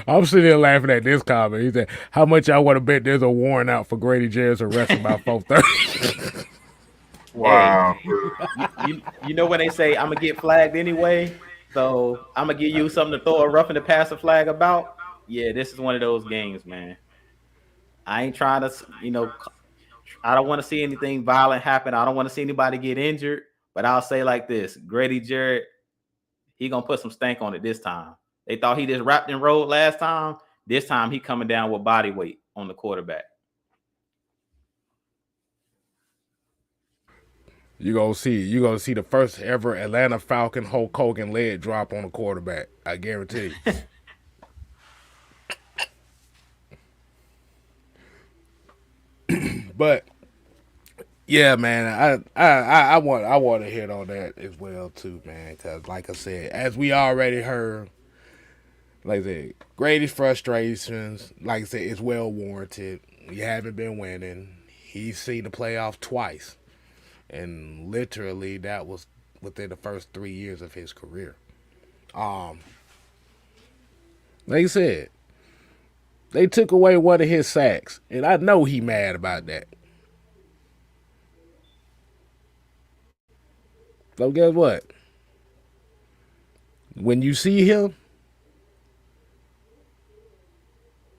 Speaker 1: I'm sitting there laughing at this comment. He said, "How much I want to bet there's a warrant out for Grady Jarrett's arrest about 4:30?"
Speaker 2: Wow.
Speaker 4: Hey, you know when they say I'm gonna get flagged anyway, so I'm gonna give you something to throw a roughing the passer flag about. Yeah, this is one of those games, man. I ain't trying to, I don't want to see anything violent happen. I don't want to see anybody get injured. But I'll say like this: Grady Jarrett, he gonna put some stank on it this time. They thought he just wrapped and rolled last time. This time he coming down with body weight on the quarterback.
Speaker 1: You gonna see the first ever Atlanta Falcon Hulk Hogan leg drop on a quarterback. I guarantee you. But yeah, man, I want to hit on that as well too, man. Because like I said, as we already heard, like I said, Grady's frustrations, like I said, it's well warranted. You haven't been winning. He's seen the playoffs twice. And literally that was within the first 3 years of his career. Like I said, they took away one of his sacks, and I know he mad about that. So guess what? When you see him,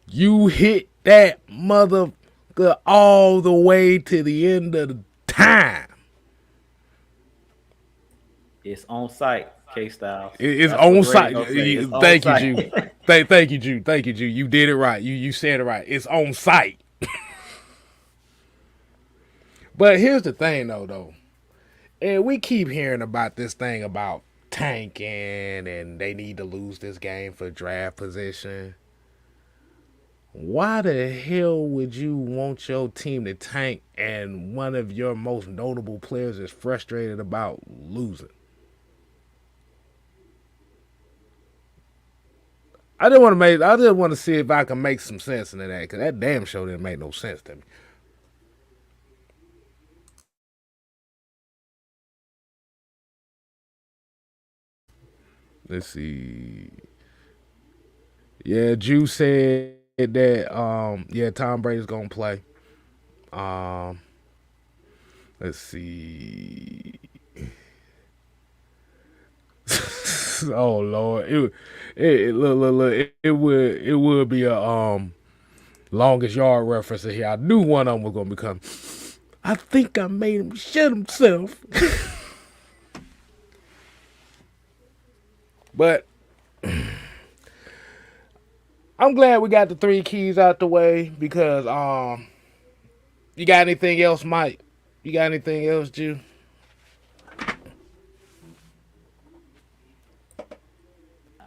Speaker 1: you hit that mother all the way to the end of the time.
Speaker 4: It's on site, K Styles.
Speaker 1: It's
Speaker 4: That's what
Speaker 1: on
Speaker 4: Grady
Speaker 1: site.
Speaker 4: gonna say. It's on
Speaker 1: Thank you,
Speaker 4: site.
Speaker 1: Jew. Thank you, Jew. Thank you, Jew. You did it right. You said it right. It's on site. But here's the thing, though. And we keep hearing about this thing about tanking and they need to lose this game for draft position. Why the hell would you want your team to tank and one of your most notable players is frustrated about losing? I just want to see if I can make some sense into that because that damn show didn't make no sense to me. Let's see. Yeah, Jew said that yeah, Tom Brady's gonna play. Um let's see. Oh Lord. It would be a longest yard reference in here. I knew one of them was gonna become I think I made him shit himself. But I'm glad we got the three keys out the way because you got anything else, Mike? You got anything else, Jew?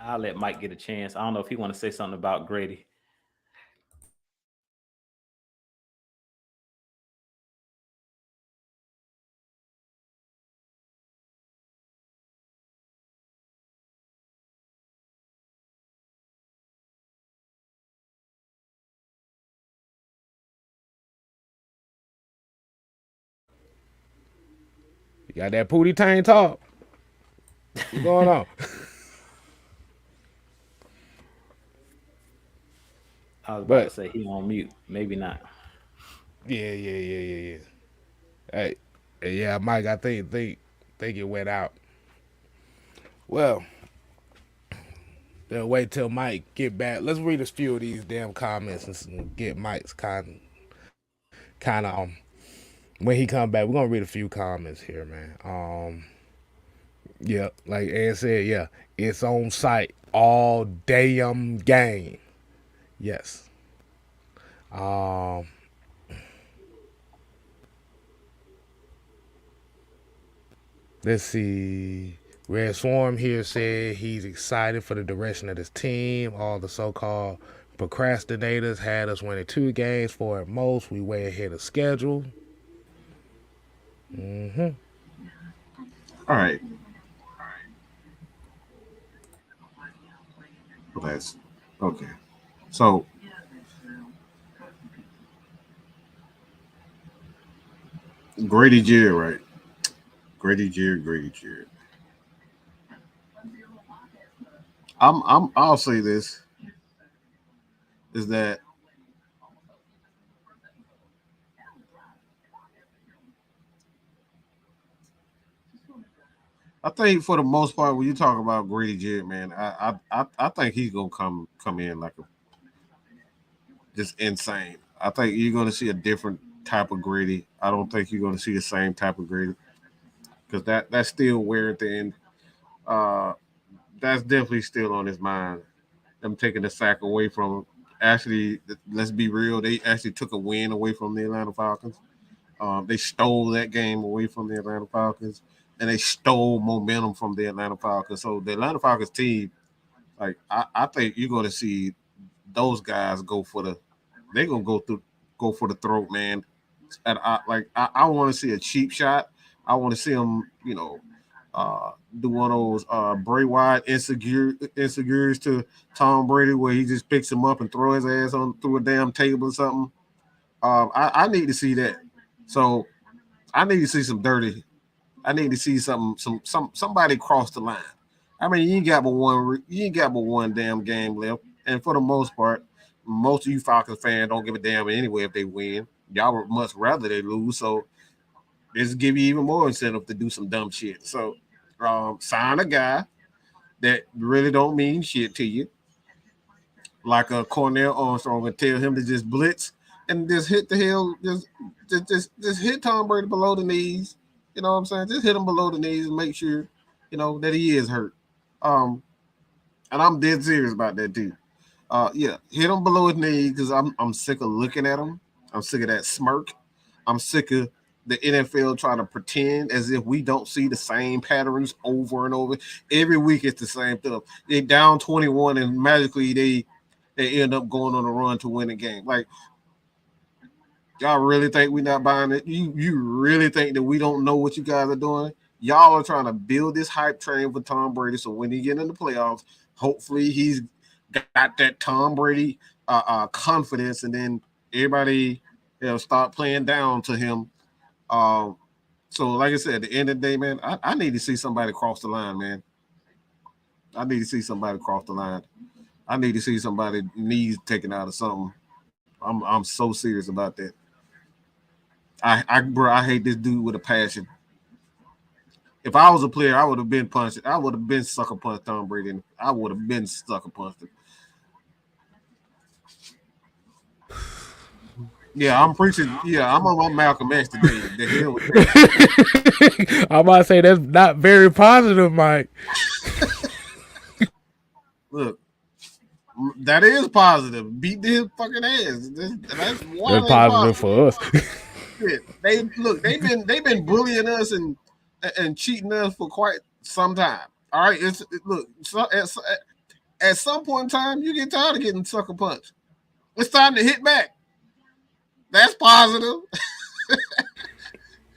Speaker 4: I'll let Mike get a chance. I don't know if he want to say something about Grady.
Speaker 1: You got that Pootie Tang talk. What's going on?
Speaker 4: I was about to
Speaker 1: But
Speaker 4: say he on mute. Maybe not.
Speaker 1: yeah. Hey, yeah, Mike, I think it went out. Well, then wait till Mike get back. Let's read a few of these damn comments and get Mike's kind of when he come back. We're gonna read a few comments here, man. Yeah, like Ed said, yeah, it's on site all damn game. Yes. Um, let's see. Red Swarm here said he's excited for the direction of this team. All the so-called procrastinators had us winning 2 games for at most. We way ahead of schedule. Mm-hmm.
Speaker 2: All right. That's okay. So Grady Jerry, right? Grady Jerry. I'll say this is that I think for the most part when you talk about Grady Jerry, man, I think he's gonna come in like a just insane. I think you're gonna see a different type of Grady. I don't think you're gonna see the same type of Grady because that's still wearing thin. Uh, that's definitely still on his mind. Them taking the sack away from him. Actually, let's be real. They actually took a win away from the Atlanta Falcons. They stole that game away from the Atlanta Falcons, and they stole momentum from the Atlanta Falcons. So the Atlanta Falcons team, like I think you're going to see those guys go for the. They're gonna go for the throat, man. And I want to see a cheap shot. I want to see them, do one of those Bray Wyatt insecures to Tom Brady where he just picks him up and throw his ass on through a damn table or something. I need to see that. So I need to see some dirty. I need to see somebody cross the line. I mean, you ain't got but one damn game left, and for the most part, most of you Falcons fans don't give a damn anyway if they win. Y'all would much rather they lose. So this give you even more incentive to do some dumb shit. So sign a guy, that really don't mean shit to you, like a Cornell Armstrong, and tell him to just blitz and just hit the hill, just hit Tom Brady below the knees. You know what I'm saying? Just hit him below the knees and make sure, that he is hurt. Um, and I'm dead serious about that too. Yeah, hit him below his knee because I'm sick of looking at him. I'm sick of that smirk. I'm sick of the NFL trying to pretend as if we don't see the same patterns over and over. Every week it's the same stuff. They down 21 and magically they end up going on a run to win a game. Like, y'all really think we're not buying it? You really think that we don't know what you guys are doing? Y'all are trying to build this hype train for Tom Brady, so when he get in the playoffs, hopefully he's got that Tom Brady confidence, and then everybody start playing down to him. So like I said, at the end of the day, man, I need to see somebody cross the line, man. I need to see somebody cross the line. I need to see somebody knees taken out of something. I'm so serious about that. I hate this dude with a passion. If I was a player, I would have been punched. I would have been sucker punched Tom Brady. And I would have been sucker punched. Yeah, I'm preaching. Yeah, I'm on Malcolm X today. The hell with that.
Speaker 1: I'm about to say that's not very positive, Mike.
Speaker 2: Look, that is positive. Beat his fucking ass. That's one.
Speaker 1: That's positive for us.
Speaker 2: They've been bullying us and cheating us for quite some time. All right, at some point in time, you get tired of getting sucker punched. It's time to hit back. That's positive.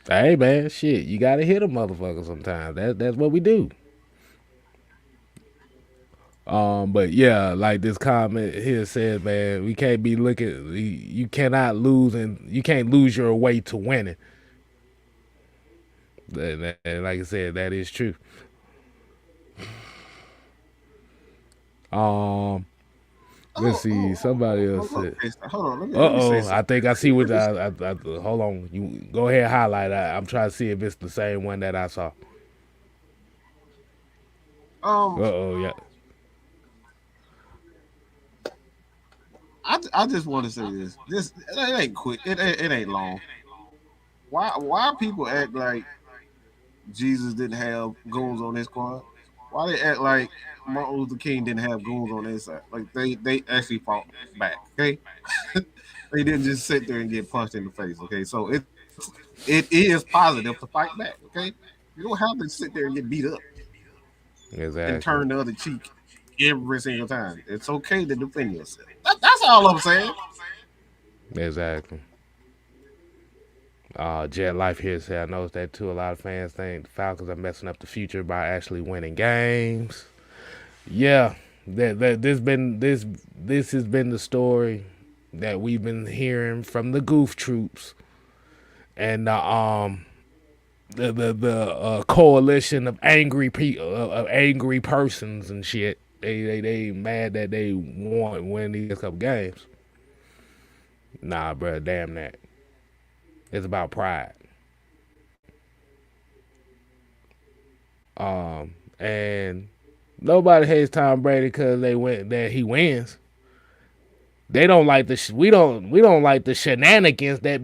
Speaker 1: Hey man, shit, you gotta hit a motherfucker sometimes. That's what we do. But yeah, like this comment here says, man, we can't be looking. You cannot lose, and you can't lose your way to winning. And like I said, that is true. Let's see. Somebody else said.
Speaker 2: Hold on. Let me say
Speaker 1: I think I see what I hold on. You go ahead and highlight. I'm trying to see if it's the same one that I saw. Yeah.
Speaker 2: I just want to say this. It ain't quick. It ain't long. Why people act like Jesus didn't have goons on his squad? Why they act like Martin Luther King didn't have goons on their side? Like they actually fought back. Okay, they didn't just sit there and get punched in the face. Okay, so it is positive to fight back. Okay, you don't have to sit there and get beat up and turn the other cheek every single time. It's okay to defend yourself. That's all I'm saying.
Speaker 1: Exactly. Jet Life here said, I noticed that too. A lot of fans think the Falcons are messing up the future by actually winning games. Yeah, this has been the story that we've been hearing from the goof troops and the coalition of angry angry persons and shit. They mad that they won't win these couple games. Nah, bro, damn that. It's about pride. And nobody hates Tom Brady because he wins. They don't like we don't like the shenanigans that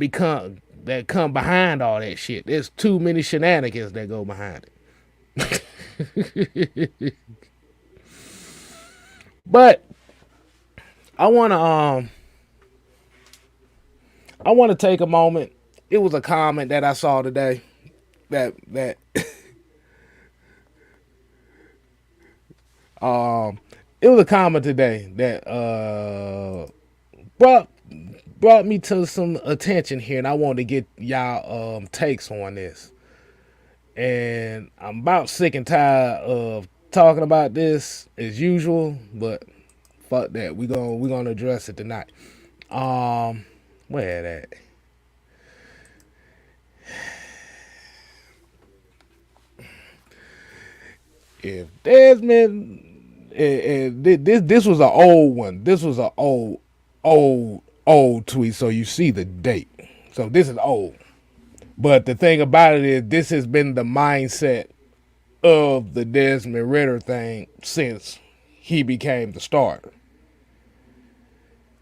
Speaker 1: come behind all that shit. There's too many shenanigans that go behind it. But I wanna take a moment. It was a comment that I saw today that it was a comment today that brought me to some attention here, and I wanted to get y'all takes on this. And I'm about sick and tired of talking about this as usual, but fuck that. We're gonna address it tonight. Where that? If Desmond, this was an old one. This was an old tweet. So you see the date. So this is old. But the thing about it is, this has been the mindset of the Desmond Ritter thing since he became the starter.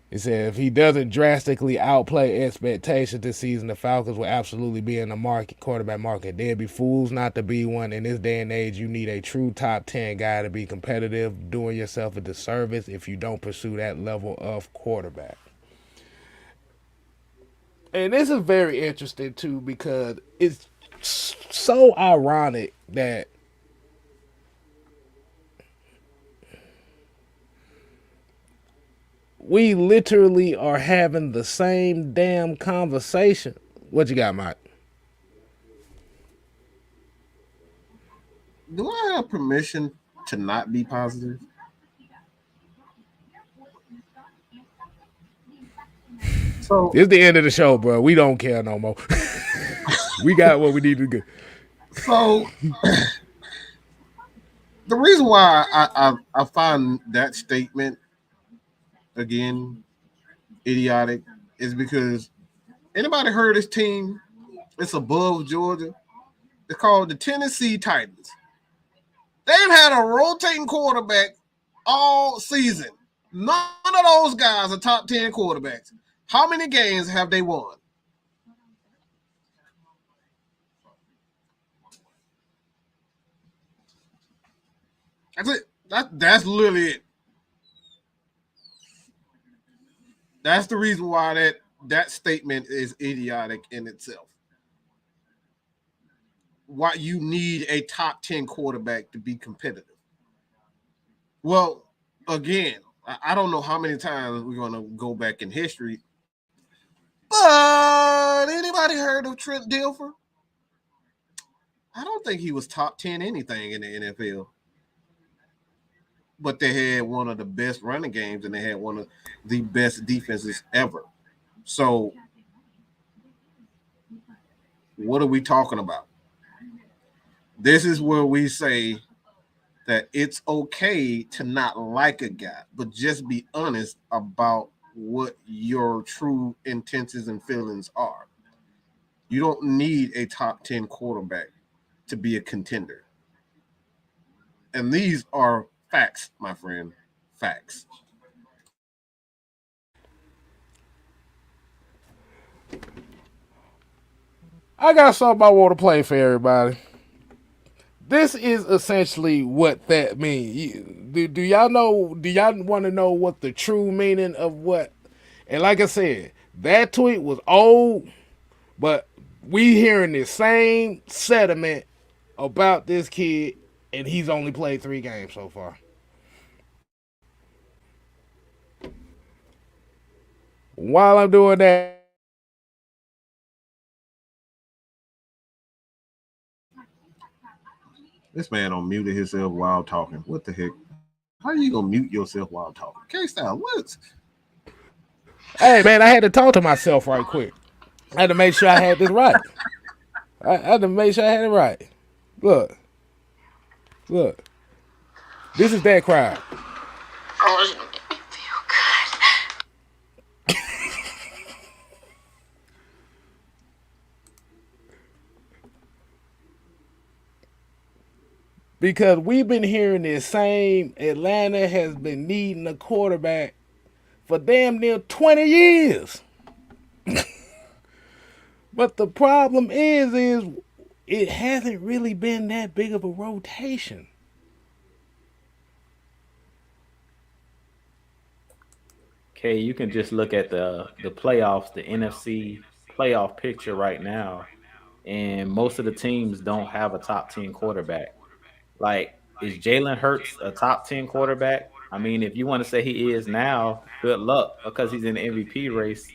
Speaker 1: He said if he doesn't drastically outplay expectations this season, the Falcons will absolutely be in the market, quarterback market. They'd be fools not to be one. In this day and age, you need a true top 10 guy to be competitive, doing yourself a disservice if you don't pursue that level of quarterback. And this is very interesting too because it's so ironic that we literally are having the same damn conversation. What you got, Mike?
Speaker 2: Do I have permission to not be positive? So,
Speaker 1: It's the end of the show, bro. We don't care no more. We got what we need to get.
Speaker 2: so the reason why I find that statement again idiotic is because anybody heard this team? It's above Georgia. It's called the Tennessee Titans. They've had a rotating quarterback all season. None of those guys are top 10 quarterbacks. How many games have they won? That's it. That's literally it. That's the reason why that statement is idiotic in itself. Why you need a top 10 quarterback to be competitive. Well, again, I don't know how many times we're going to go back in history, but anybody heard of Trent Dilfer? I don't think he was top 10 anything in the NFL. But they had one of the best running games and they had one of the best defenses ever. So, what are we talking about? This is where we say that it's okay to not like a guy, but just be honest about what your true intentions and feelings are. You don't need a top 10 quarterback to be a contender. And these are facts, my friend. Facts.
Speaker 1: I got something I want to play for everybody. This is essentially what that means. Do y'all know? Do y'all want to know what the true meaning of what? And like I said, that tweet was old, but we hearing the same sentiment about this kid, and he's only played 3 games so far. While I'm doing that,
Speaker 2: This man unmuted himself while talking. What the heck? How are you gonna mute yourself while talking? K-Style, what?
Speaker 1: hey man, I had to talk to myself right quick. I had to make sure I had this right. I had to make sure I had it right. Look, look. This is that crowd. Oh, it make me feel good. Because we've been hearing this same Atlanta has been needing a quarterback for damn near 20 years. But the problem is it hasn't really been that big of a rotation.
Speaker 4: Okay, you can just look at the playoffs, the NFC playoff picture right now, and most of the teams don't have a top 10 quarterback. Like, is Jalen Hurts a top 10 quarterback? I mean, if you want to say he is now, good luck because he's in the MVP race.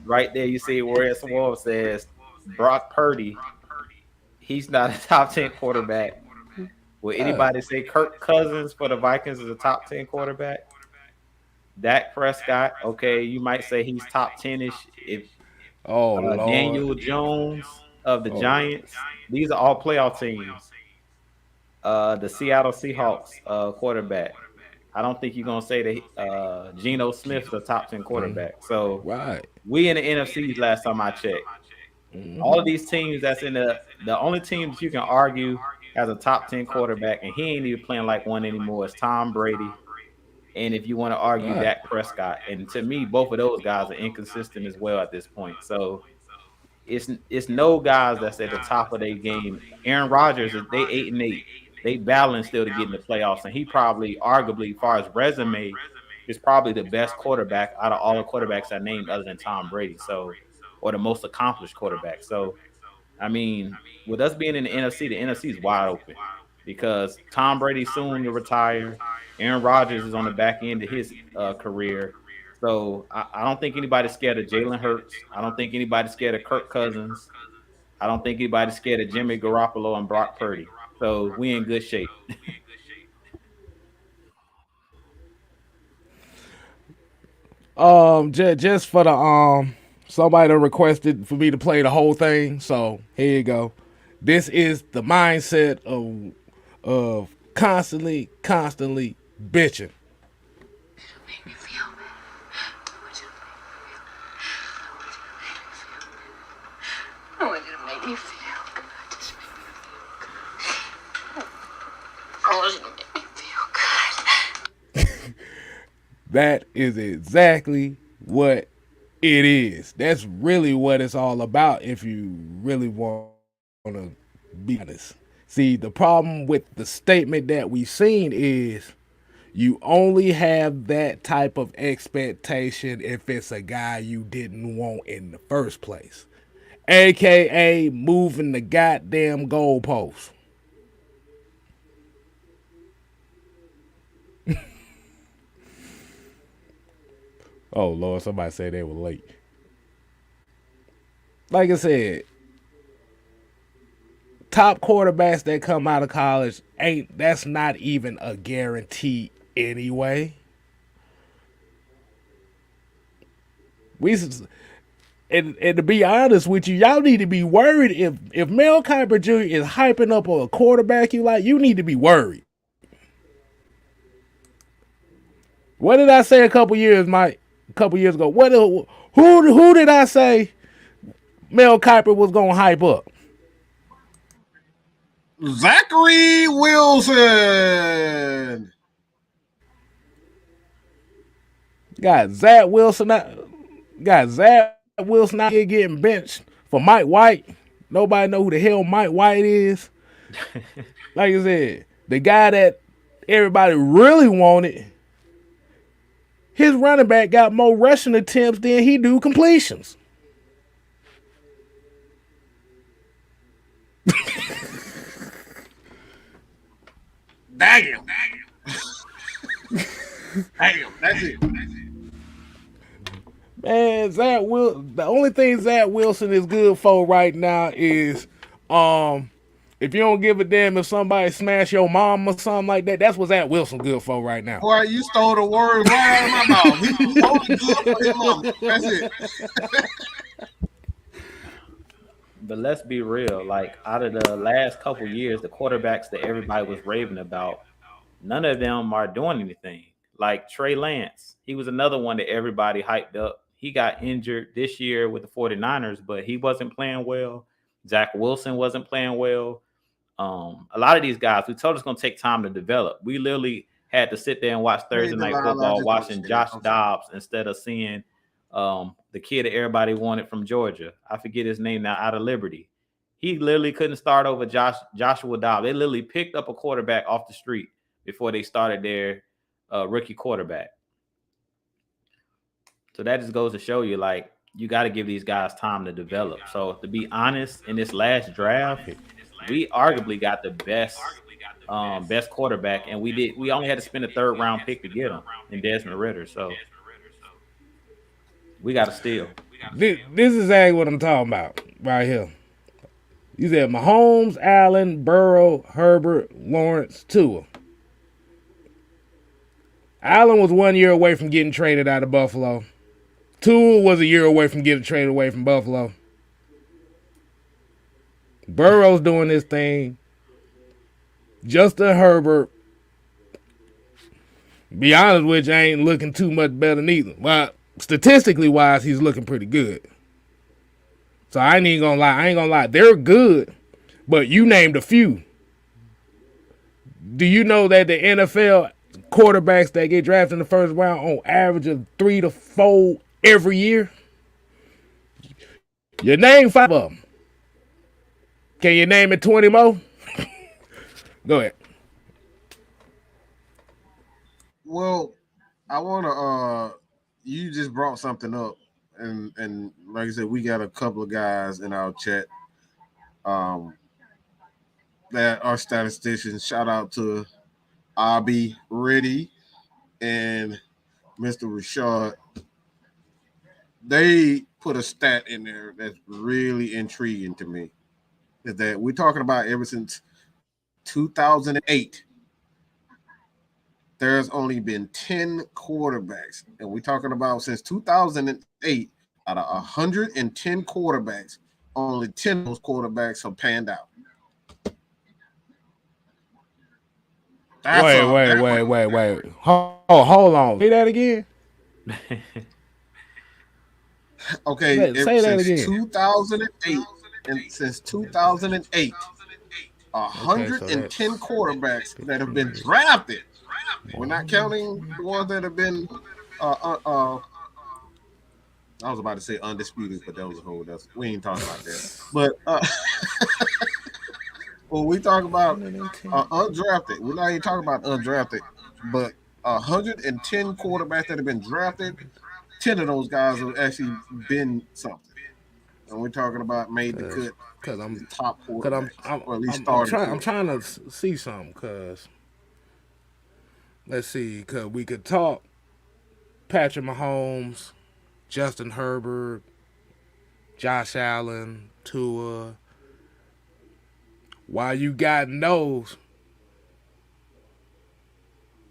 Speaker 4: Right there, you see where Wolf says Brock Purdy, he's not a top 10 quarterback. Will anybody say Kirk Cousins for the Vikings is a top 10 quarterback? Dak Prescott, okay, you might say he's top 10ish. If
Speaker 1: Oh Lord.
Speaker 4: Daniel Jones of the Giants, these are all playoff teams. The Seattle Seahawks quarterback. I don't think you're gonna say that Geno Smith's the top 10 quarterback. So
Speaker 1: Right.
Speaker 4: we in the NFCs last time I checked. All of these teams that's in the only teams you can argue as a top 10 quarterback, and he ain't even playing like one anymore. It's Tom Brady. And if you want to argue
Speaker 1: Right.
Speaker 4: Dak Prescott, and to me, both of those guys are inconsistent as well at this point. So it's no guys that's at the top of their game. Aaron Rodgers, if they 8-8, they battling still to get in the playoffs, and he probably, arguably, as far as resume, is probably the best quarterback out of all the quarterbacks I named, other than Tom Brady. So, or the most accomplished quarterback. So, I mean, with us being in the NFC is wide open because Tom Brady soon to retire. Aaron Rodgers is on the back end of his career. So I don't think anybody's scared of Jalen Hurts. I don't think anybody's scared of Kirk Cousins. I don't think anybody's scared of Jimmy Garoppolo and Brock Purdy. So we in good shape.
Speaker 1: Just for the somebody that requested for me to play the whole thing. So here you go. This is the mindset of constantly bitching.
Speaker 3: Make me feel bad. I want you to make me feel good. Just make me feel good. I want you to make me feel good.
Speaker 1: That is exactly what it is. That's really what it's all about if you really want to be honest. See, the problem with the statement that we've seen is you only have that type of expectation if it's a guy you didn't want in the first place. AKA moving the goddamn goalpost. Oh Lord, somebody said they were late. Like I said, top quarterbacks that come out of college that's not even a guarantee anyway. We and to be honest with you, y'all need to be worried if Mel Kiper Jr. is hyping up a quarterback you like, you need to be worried. What did I say a couple years, Mike? A couple years ago. Who did I say Mel Kiper was gonna hype up?
Speaker 2: Zachary Wilson.
Speaker 1: Got Zach Wilson out here getting benched for Mike White. Nobody know who the hell Mike White is. Like I said, the guy that everybody really wanted, his running back got more rushing attempts than he do completions.
Speaker 2: Damn. Damn, that's it.
Speaker 1: Man, the only thing Zach Wilson is good for right now is if you don't give a damn if somebody smash your mom or something like that, that's what Zach Wilson good for right now.
Speaker 2: Boy, you stole the words right out of my mouth. He's only good for his mama. That's it.
Speaker 4: But let's be real. Like, out of the last couple years, the quarterbacks that everybody was raving about, none of them are doing anything. Like Trey Lance, he was another one that everybody hyped up. He got injured this year with the 49ers, but he wasn't playing well. Zach Wilson wasn't playing well. A lot of these guys, we told us it's going to take time to develop. We literally had to sit there and watch Thursday Night Football watching Josh Dobbs instead of seeing the kid that everybody wanted from Georgia. I forget his name now, out of Liberty. He literally couldn't start over Joshua Dobbs. They literally picked up a quarterback off the street before they started their rookie quarterback. So that just goes to show you, like, you got to give these guys time to develop. So to be honest, in this last draft, we arguably got the best quarterback, and we only had to spend a third round pick to get him in Desmond Ridder. So we got to steal.
Speaker 1: This is exactly what I'm talking about right here. You said Mahomes, Allen, Burrow, Herbert, Lawrence, Tua. Allen was 1 year away from getting traded out of Buffalo. Tua was a year away from getting traded away from Buffalo. Burrow's doing this thing. Justin Herbert, be honest with you, ain't looking too much better neither. Well, statistically wise, he's looking pretty good. So I ain't gonna lie. They're good, but you named a few. Do you know that the NFL quarterbacks that get drafted in the first round on average of 3 to 4 every year? You name 5 of them. Can you name it 20 more? Go ahead.
Speaker 2: Well, I want to. You just brought something up, and like I said, we got a couple of guys in our chat um, that are statisticians. Shout out to Abi Reddy and Mr. Rashad. They put a stat in there that's really intriguing to me. Is that we're talking about ever since 2008, there's only been 10 quarterbacks. And we're talking about since 2008, out of 110 quarterbacks, only 10 of those quarterbacks have panned out.
Speaker 1: Wait. Hold on. Say that again.
Speaker 2: Okay,
Speaker 1: say that again.
Speaker 2: 2008, and since 2008, 110 quarterbacks that have been drafted. We're not counting the ones that have been. I was about to say undisputed, but that was a whole. We ain't talking about that. But when we talk about undrafted, we're not even talking about undrafted, but 110 quarterbacks that have been drafted. 10 of those guys have actually been something. And we're talking about made the cut
Speaker 1: because I'm
Speaker 2: top four.
Speaker 1: Or at least started. I'm trying to see something because let's see, because we could talk Patrick Mahomes, Justin Herbert, Josh Allen, Tua. While you got those,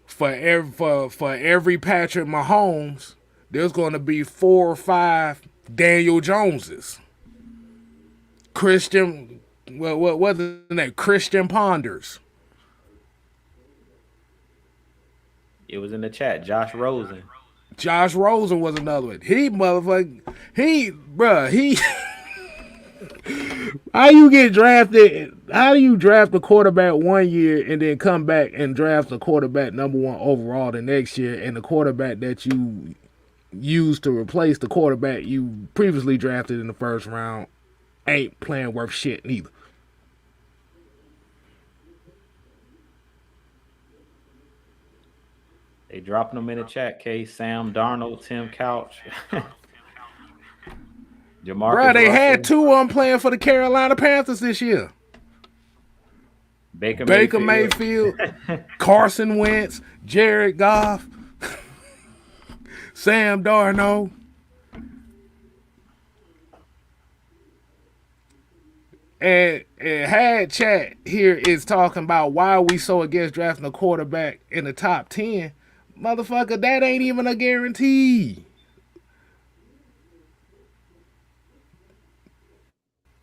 Speaker 1: for every Patrick Mahomes, there's going to be 4 or 5 Daniel Joneses. Christian, what's his name? Christian Ponders.
Speaker 4: It was in the chat. Josh Rosen.
Speaker 1: Josh Rosen was another one. He how you get drafted? How do you draft a quarterback one year and then come back and draft a quarterback number 1 overall the next year, and the quarterback that you used to replace the quarterback you previously drafted in the first round ain't playing worth shit neither?
Speaker 4: They dropping them in the chat. Sam Darnold, Tim Couch.
Speaker 1: Bro, they had 2 of them playing for the Carolina Panthers this year. Baker Mayfield, Carson Wentz, Jared Goff, Sam Darnold. And had chat here is talking about why are we so against drafting a quarterback in the top 10. Motherfucker, that ain't even a guarantee.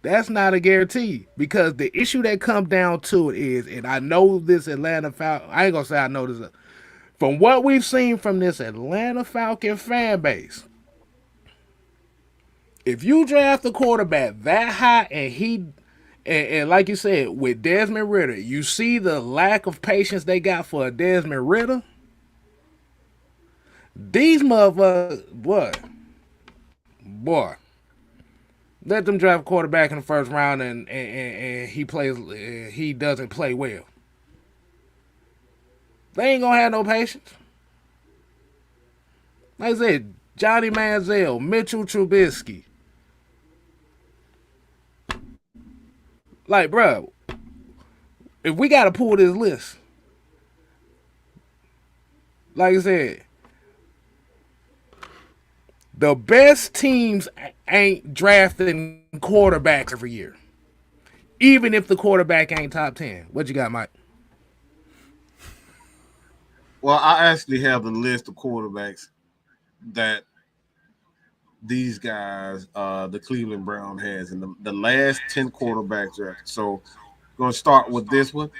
Speaker 1: That's not a guarantee, because the issue that comes down to it is, and I know this Atlanta Falcon, I ain't gonna say I know this, from what we've seen from this Atlanta Falcon fan base, if you draft a quarterback that high and like you said, with Desmond Ridder, you see the lack of patience they got for a Desmond Ridder. These motherfuckers, boy, let them draft a quarterback in the first round and he doesn't play well. They ain't gonna have no patience. Like I said, Johnny Manziel, Mitchell Trubisky. Like, bro, if we gotta pull this list, like I said, the best teams ain't drafting quarterbacks every year, even if the quarterback ain't top 10. What you got, Mike?
Speaker 2: Well, I actually have the list of quarterbacks that these guys, the Cleveland Brown has, in the last 10 quarterbacks drafted. So, going to start with this one.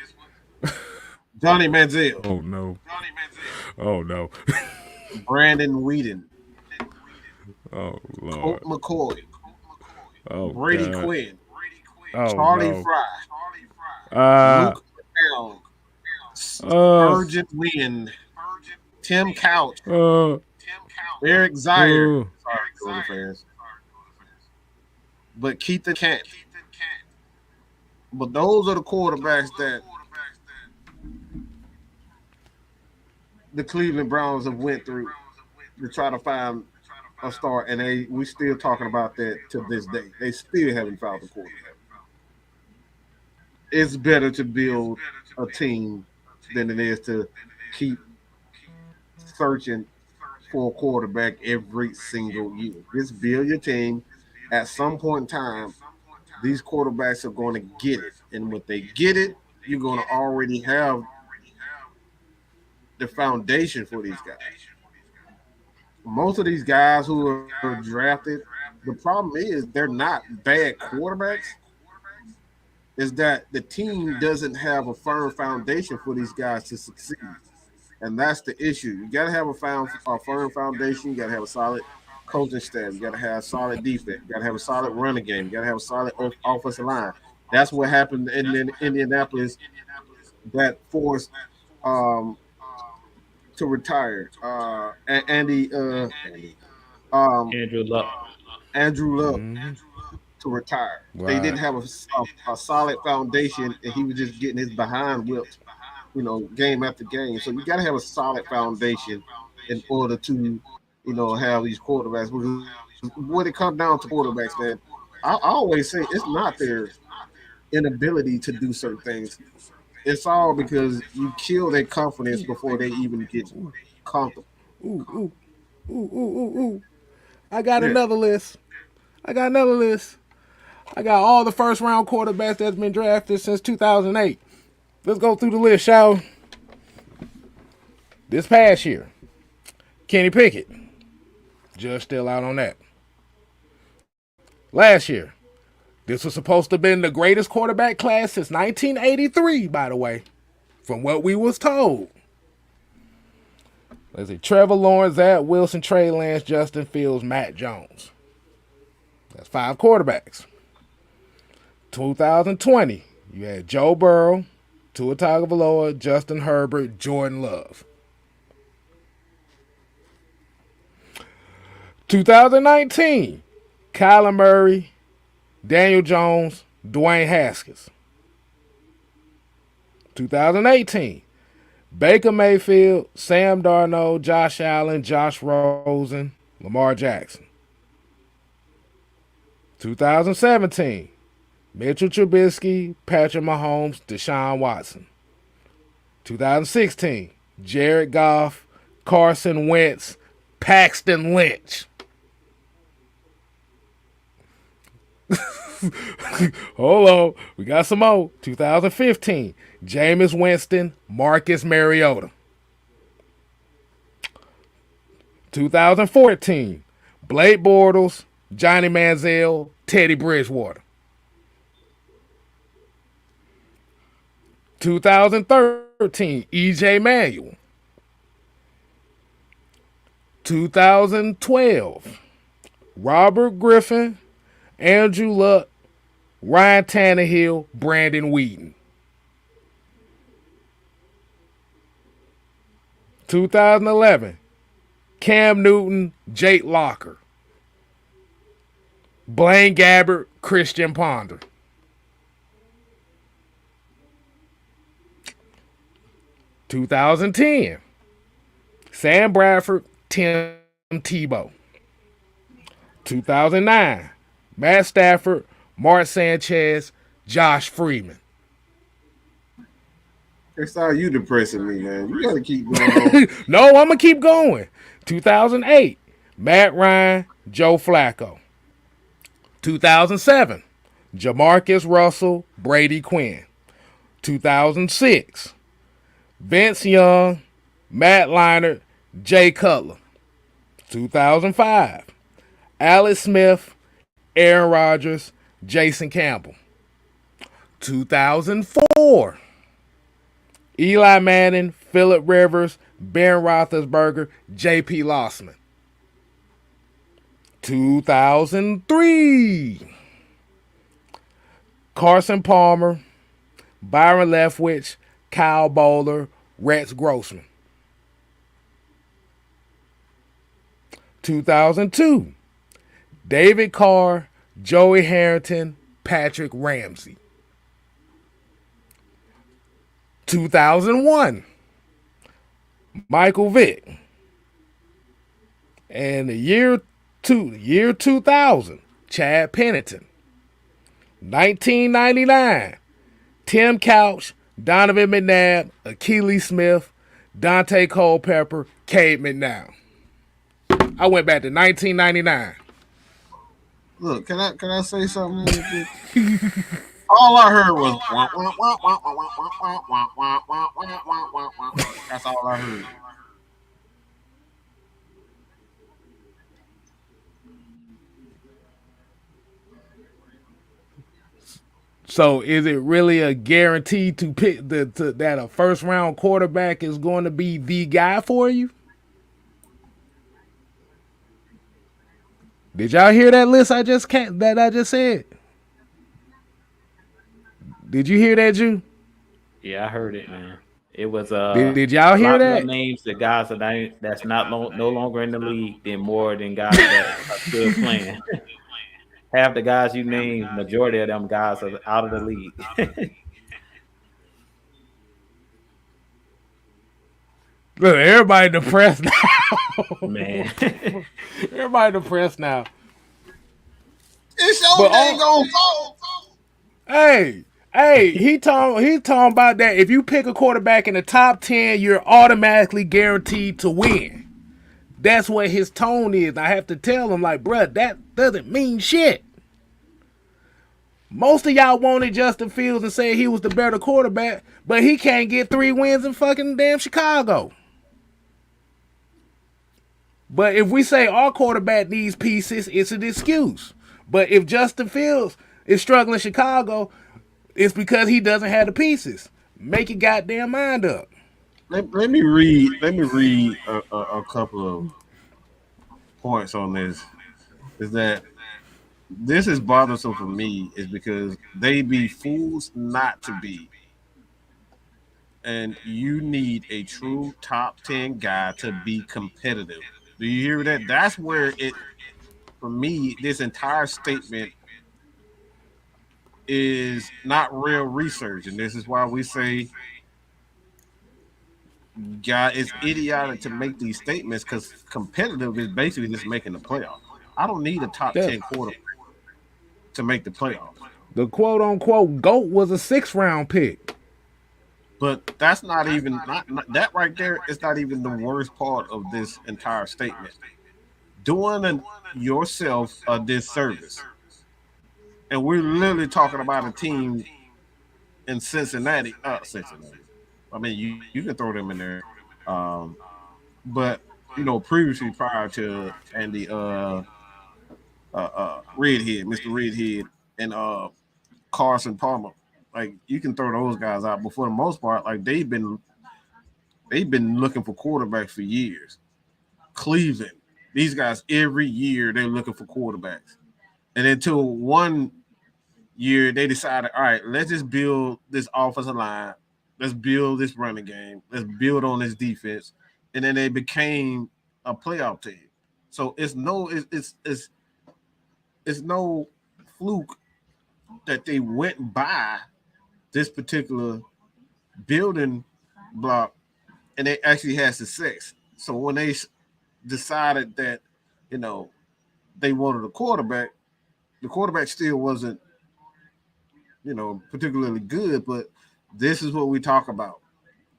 Speaker 2: Johnny Manziel.
Speaker 1: Oh, no. Oh, no.
Speaker 2: Brandon Whedon.
Speaker 1: Oh, Lord.
Speaker 2: Colt McCoy.
Speaker 1: Oh,
Speaker 2: Brady
Speaker 1: God.
Speaker 2: Quinn.
Speaker 1: Oh,
Speaker 2: Charlie
Speaker 1: no.
Speaker 2: Fry. Luke Brown.
Speaker 1: Uh,
Speaker 2: Urgent Win, Tim Couch,
Speaker 1: uh,
Speaker 2: Eric Zaire.
Speaker 1: uh.
Speaker 2: Sorry, Georgia fans. But Keith can't. But those are the quarterbacks that the Cleveland Browns have went through to try to find a start, and we still talking about that to this day. They still haven't found the quarterback. It's better to build a team than it is to keep searching for a quarterback every single year. Just build your team. At some point in time, these quarterbacks are going to get it, and when they get it, you're going to already have the foundation for these guys. Most of these guys who are drafted, the problem is they're not bad quarterbacks. Is that the team doesn't have a firm foundation for these guys to succeed, and that's the issue. You got to have a firm foundation. You got to have a solid coaching staff. You got to have solid defense. You got to have a solid running game. You got to have a solid offensive line. That's what happened in Indianapolis that forced to retire
Speaker 4: Andrew Luck.
Speaker 2: Andrew Luck to retire.
Speaker 1: Right.
Speaker 2: They didn't have a solid foundation, and he was just getting his behind whipped, game after game. So you got to have a solid foundation in order to, have these quarterbacks. When it comes down to quarterbacks, man, I always say it's not their inability to do certain things. It's all because you kill their confidence before they even get comfortable.
Speaker 1: Ooh, ooh, ooh, ooh, ooh, ooh. I got another list. I got all the first round quarterbacks that's been drafted since 2008. Let's go through the list, shall we? This past year, Kenny Pickett. Judge still out on that. Last year, this was supposed to have been the greatest quarterback class since 1983, by the way, from what we was told. Let's see. Trevor Lawrence, Zach Wilson, Trey Lance, Justin Fields, Matt Jones. That's 5 quarterbacks. 2020, you had Joe Burrow, Tua Tagovailoa, Justin Herbert, Jordan Love. 2019, Kyler Murray, Daniel Jones, Dwayne Haskins. 2018, Baker Mayfield, Sam Darnold, Josh Allen, Josh Rosen, Lamar Jackson. 2017, Mitchell Trubisky, Patrick Mahomes, Deshaun Watson. 2016, Jared Goff, Carson Wentz, Paxton Lynch. Hold on, we got some more. 2015, Jameis Winston, Marcus Mariota. 2014, Blake Bortles, Johnny Manziel, Teddy Bridgewater. 2013, EJ Manuel. 2012, Robert Griffin, Andrew Luck, Ryan Tannehill, Brandon Whedon. 2011, Cam Newton, Jake Locker. Blaine Gabbert, Christian Ponder. 2010, Sam Bradford, Tim Tebow. 2009, Matt Stafford, Mark Sanchez, Josh Freeman.
Speaker 2: It's all you depressing me, man. You gotta keep going.
Speaker 1: No, I'm going to keep going. 2008, Matt Ryan, Joe Flacco. 2007, Jamarcus Russell, Brady Quinn. 2006, Vince Young, Matt Leinart, Jay Cutler. 2005, Alex Smith, Aaron Rodgers, Jason Campbell. 2004, Eli Manning, Phillip Rivers, Ben Roethlisberger, J.P. Lossman. 2003, Carson Palmer, Byron Leftwich, Kyle Bowler, Rex Grossman. 2002, David Carr, Joey Harrington, Patrick Ramsey. 2001, Michael Vick. And year 2000, Chad Pennington. 1999, Tim Couch, Donovan McNabb, Achilles Smith, Dante Culpepper, Cade McNown. I went back to 1999.
Speaker 2: Look, can I say something? All I heard was wah, wah, wah, wah, wah, wah, wah, wah, wah, wah, wah, wah, wah, wah. That's all I heard.
Speaker 1: So is it really a guarantee to pick that a first round quarterback is going to be the guy for you? Did y'all hear that list I just said? Did you hear that, Jew?
Speaker 4: Yeah, I heard it, man. It was
Speaker 1: Did y'all
Speaker 4: a
Speaker 1: hear
Speaker 4: lot more
Speaker 1: that?
Speaker 4: names of guys that's not no longer in the league than more than guys that are still playing. Half the guys you named, majority of them guys are out of the league.
Speaker 1: Look, everybody depressed now.
Speaker 4: Man.
Speaker 1: Everybody depressed now.
Speaker 2: It's your
Speaker 1: But
Speaker 2: dang on fault.
Speaker 1: Hey, he talking about that if you pick a quarterback in the top 10, you're automatically guaranteed to win. That's what his tone is. I have to tell him, like, bruh, that doesn't mean shit. Most of y'all wanted Justin Fields and said he was the better quarterback, but he can't get 3 wins in fucking damn Chicago. But if we say our quarterback needs pieces, it's an excuse. But if Justin Fields is struggling in Chicago, it's because he doesn't have the pieces. Make your goddamn mind up.
Speaker 2: Let me read a couple of points on this. Is that this is bothersome for me is because they be fools not to be. And you need a true top 10 guy to be competitive. Do you hear that? That's where it, for me, this entire statement is not real research. And this is why we say, God, it's idiotic to make these statements because competitive is basically just making the playoff. I don't need a top 10 quarterback to make the playoffs.
Speaker 1: The quote unquote GOAT was a 6th round pick.
Speaker 2: But that's not even not that right there is not even the worst part of this entire statement. Doing yourself a disservice. And we're literally talking about a team in Cincinnati. Cincinnati. I mean, you can throw them in there. But previously prior to Andy Redhead, Mr. Redhead, and Carson Palmer, like you can throw those guys out. But for the most part, like they've been looking for quarterbacks for years. Cleveland, these guys every year they're looking for quarterbacks, and until one year they decided, all right, let's just build this offensive line, let's build this running game, let's build on this defense, and then they became a playoff team. So it's no fluke that they went by this particular building block and they actually had success. So when they decided that, they wanted a quarterback, the quarterback still wasn't, particularly good, but this is what we talk about.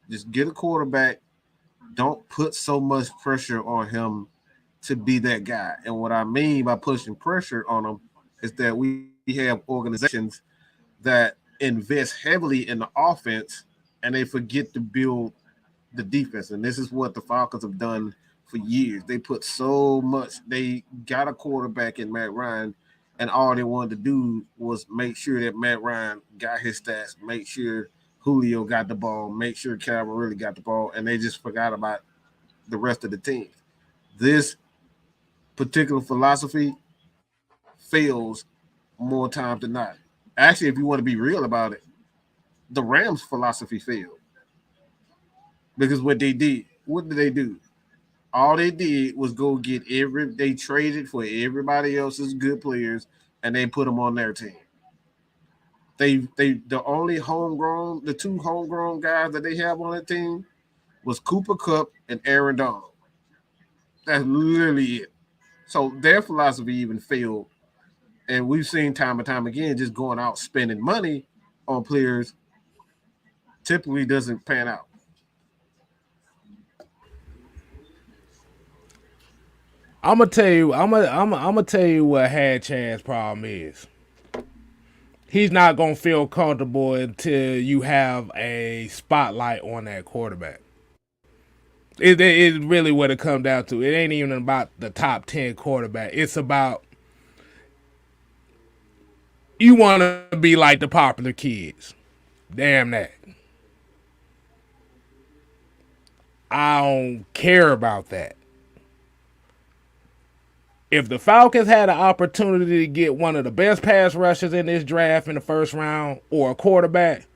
Speaker 2: Just get a quarterback. Don't put so much pressure on him to be that guy. And what I mean by pushing pressure on him is that we have organizations that invest heavily in the offense and they forget to build the defense. And this is what the Falcons have done for years. They put so much, they got a quarterback in Matt Ryan, and all they wanted to do was make sure that Matt Ryan got his stats, make sure Julio got the ball, make sure Calvin really got the ball, and they just forgot about the rest of the team. This particular philosophy fails more times than not. Actually, if you want to be real about it, the Rams' philosophy failed. Because what did they do? All they did was go get they traded for everybody else's good players and they put them on their team. The only homegrown, the two homegrown guys that they have on that team was Cooper Cup and Aaron Donald. That's literally it. So their philosophy even failed, and we've seen time and time again just going out spending money on players typically doesn't pan out.
Speaker 1: I'm gonna tell you. I'm gonna tell you what Had Chad's problem is. He's not gonna feel comfortable until you have a spotlight on that quarterback. It's really what it comes down to. It ain't even about the top 10 quarterback. It's about you want to be like the popular kids. Damn that. I don't care about that. If the Falcons had an opportunity to get one of the best pass rushers in this draft in the first round or a quarterback,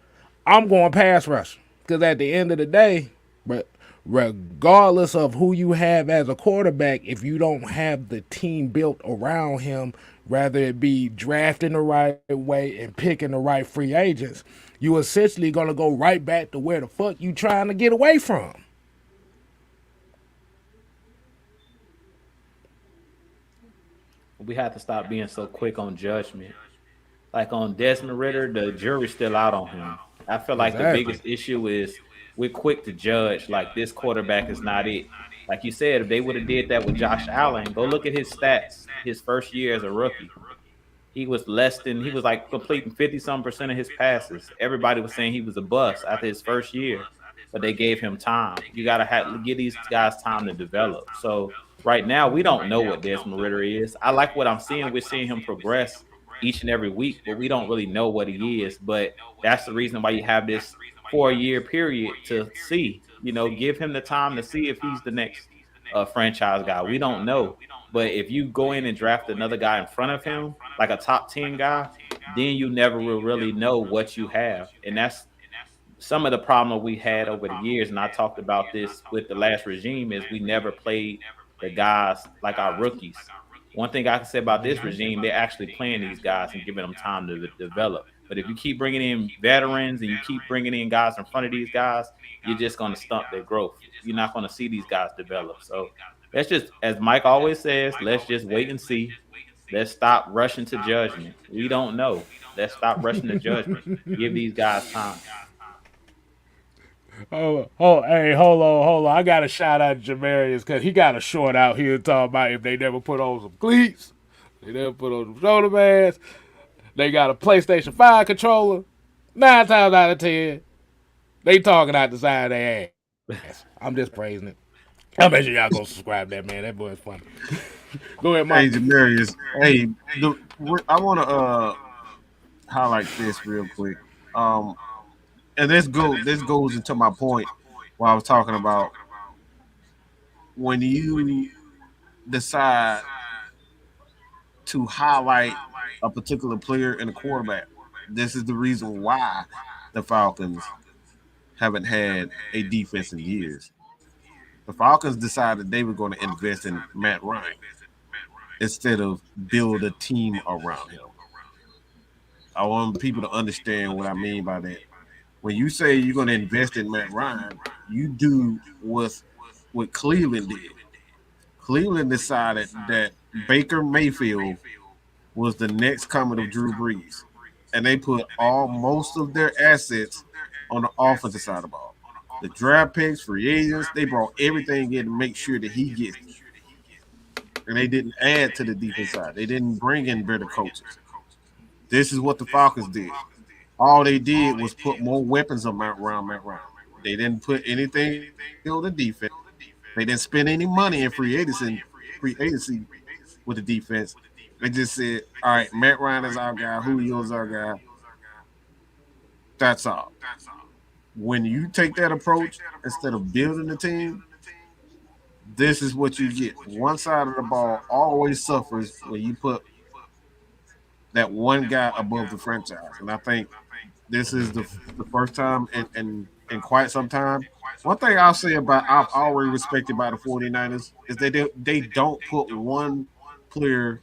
Speaker 1: I'm going pass rush. Because at the end of the day, but regardless of who you have as a quarterback, if you don't have the team built around him, rather it be drafting the right way and picking the right free agents, you essentially gonna go right back to where the fuck you trying to get away from.
Speaker 4: We have to stop being so quick on judgment. Like on Desmond Ritter, the jury's still out on him. I feel like the
Speaker 1: Exactly.
Speaker 4: biggest issue is we're quick to judge like this quarterback is not it. Like you said, if they would have did that with Josh Allen, go look at his stats his first year as a rookie. He was like completing 50 some percent of his passes. Everybody was saying he was a bust after his first year, but they gave him time. You got to give these guys time to develop. So right now, we don't know what Desmond Ritter is. I like what I'm seeing. We're seeing him progress each and every week, but we don't really know what he is. But that's the reason why you have this 4 year period to see. Give him the time to see if he's the next franchise guy. We don't know. But if you go in and draft another guy in front of him, like a top 10 guy, then you never will really know what you have. And that's some of the problem we had over the years. And I talked about this with the last regime is we never played the guys like our rookies. One thing I can say about this regime, they're actually playing these guys and giving them time to develop. But if you keep bringing in veterans and you keep bringing in guys in front of these guys, you're just going to stunt their growth. You're not going to see these guys develop. So let's just, as Mike always says, let's just wait and see. Let's stop rushing to judgment. We don't know. Let's stop rushing to judgment. Give these guys time.
Speaker 1: Hey, hold on. I got to shout out to Jamarius because he got a short out here talking about if they never put on some cleats, they never put on some shoulder pads, they got a PlayStation 5 controller. 9 times out of 10, they talking out the side of their ass. I'm just praising it. I'll make sure y'all go subscribe to that, man. That boy's funny. Go ahead,
Speaker 2: Hey,
Speaker 1: Mike.
Speaker 2: Jamarius. Hey, I want to highlight this real quick. Um, and this goes into my point where I was talking about when you decide to highlight a particular player and a quarterback. This is the reason why the Falcons haven't had a defense in years. The Falcons decided they were going to invest in Matt Ryan instead of build a team around him. I want people to understand what I mean by that. When you say you're going to invest in Matt Ryan, you do what Cleveland did. Cleveland decided that Baker Mayfield was the next coming of Drew Brees, and they put most of their assets on the offensive side of the ball. The draft picks, free agents, they brought everything in to make sure that he gets it. And they didn't add to the defense side. They didn't bring in better coaches. This is what the Falcons did. All they did was put more weapons around Matt Ryan. They didn't put anything on the defense. They didn't spend any money in free agency with the defense. They just said, all right, Matt Ryan is our guy, Julio is our guy. That's all. When you take that approach instead of building the team, this is what you get. One side of the ball always suffers when you put that one guy above the franchise. And I think this is the first time in in quite some time. One thing I'll say about I've always respected by the 49ers is they don't put one player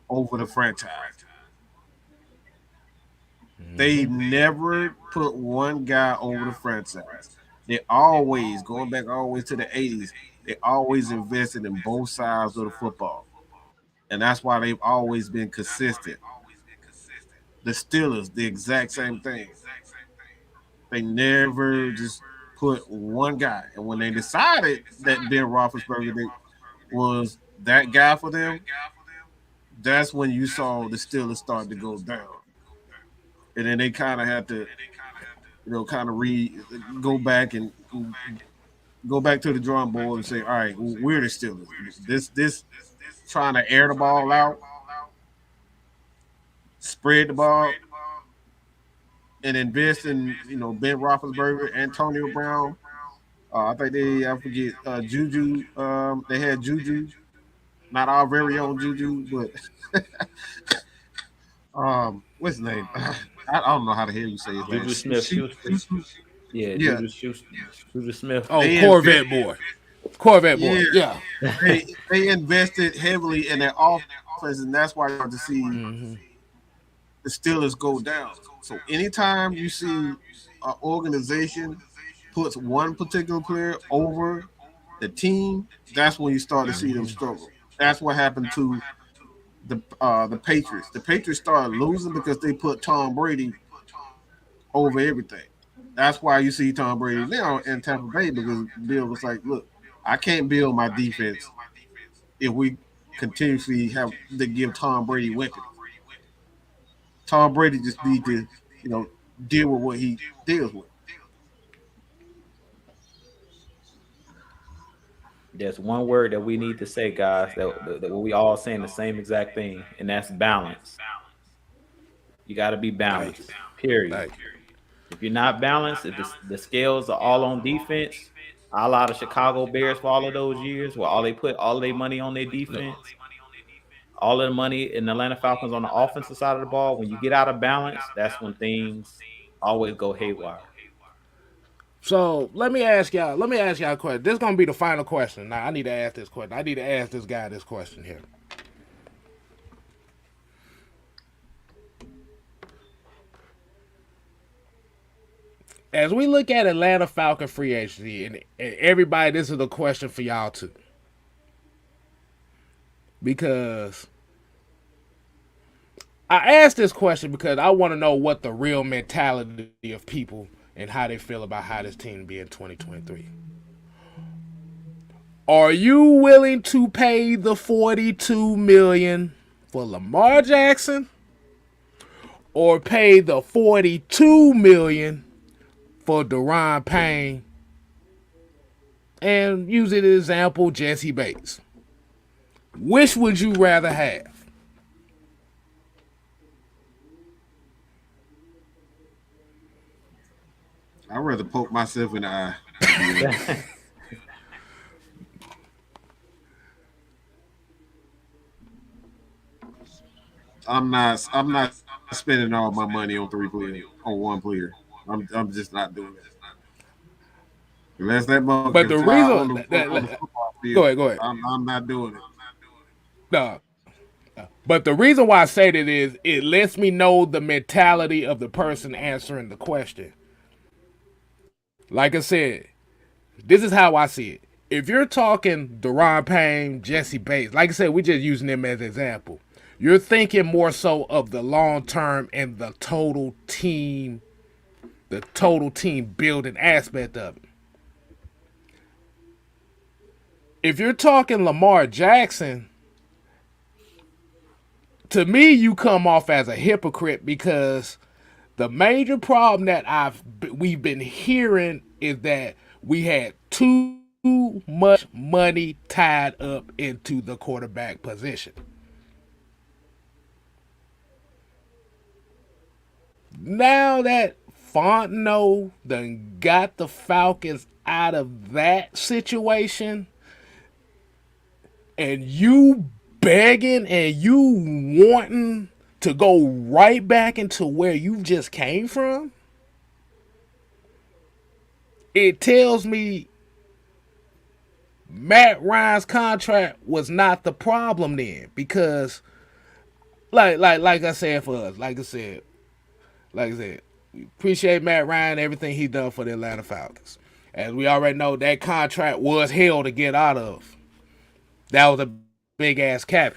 Speaker 2: over the franchise. They never put one guy over the franchise. They always, going back always to the 80s, they always invested in both sides of the football. And that's why they've always been consistent. The Steelers, the exact same thing. They never just put one guy. And when they decided that Ben Roethlisberger was that guy for them, that's when you saw the Steelers start to go down. And then they kind of had to, kind of go back and go back to the drawing board and say, all right, we're the Steelers. This trying to air the ball out, spread the ball, and invest in Ben Roethlisberger, Antonio Brown. I think I forget Juju. They had Juju, not our very own Juju, but what's his name? I don't know how the hell you say his name.
Speaker 4: Juju Smith. Yeah, Juju Smith.
Speaker 1: Oh, Corvette boy. Yeah.
Speaker 2: They invested heavily in their offense, and that's why you have to see the Steelers go down. So anytime you see an organization puts one particular player over the team, that's when you start to see them struggle. That's what happened to the Patriots. The Patriots started losing because they put Tom Brady over everything. That's why you see Tom Brady now in Tampa Bay, because Bill was like, look, I can't build my defense if we continuously have to give Tom Brady weapons. Tom Brady just need to, deal with what he deals with.
Speaker 4: There's one word that we need to say, guys, that we all saying the same exact thing, and that's balance. You got to be balanced, period. If you're not balanced, if the scales are all on defense, a lot of Chicago Bears for all of those years, where all they put all their money on their defense, all of the money in the Atlanta Falcons on the offensive side of the ball, when you get out of balance, that's when things always go haywire.
Speaker 1: So let me ask y'all a question. This is gonna be the final question. Now I need to ask this question. I need to ask this guy this question here. As we look at Atlanta Falcon free agency, and everybody, this is a question for y'all too. Because I asked this question because I want to know what the real mentality of people and how they feel about how this team will be in 2023. Are you willing to pay the $42 million for Lamar Jackson, or pay the $42 million for Daron Payne, and use it as an example, Jesse Bates? Which would you rather have?
Speaker 2: I'd rather poke myself in the eye. I'm not spending all my money on one player. I'm just not doing it. Unless that monkey.
Speaker 1: But the reason go ahead.
Speaker 2: I'm not doing it.
Speaker 1: No. But the reason why I say that is it lets me know the mentality of the person answering the question. Like I said, this is how I see it. If you're talking Daron Payne, Jesse Bates, like I said, we're just using them as an example. You're thinking more so of the long term and the total team building aspect of it. If you're talking Lamar Jackson, to me, you come off as a hypocrite, because the major problem that we've been hearing is that we had too much money tied up into the quarterback position. Now that Fontenot done got the Falcons out of that situation, and you begging and you wanting to go right back into where you just came from, it tells me Matt Ryan's contract was not the problem then, because like I said for us, like I said, we appreciate Matt Ryan, everything he done for the Atlanta Falcons. As we already know, that contract was hell to get out of. That was a big ass cap.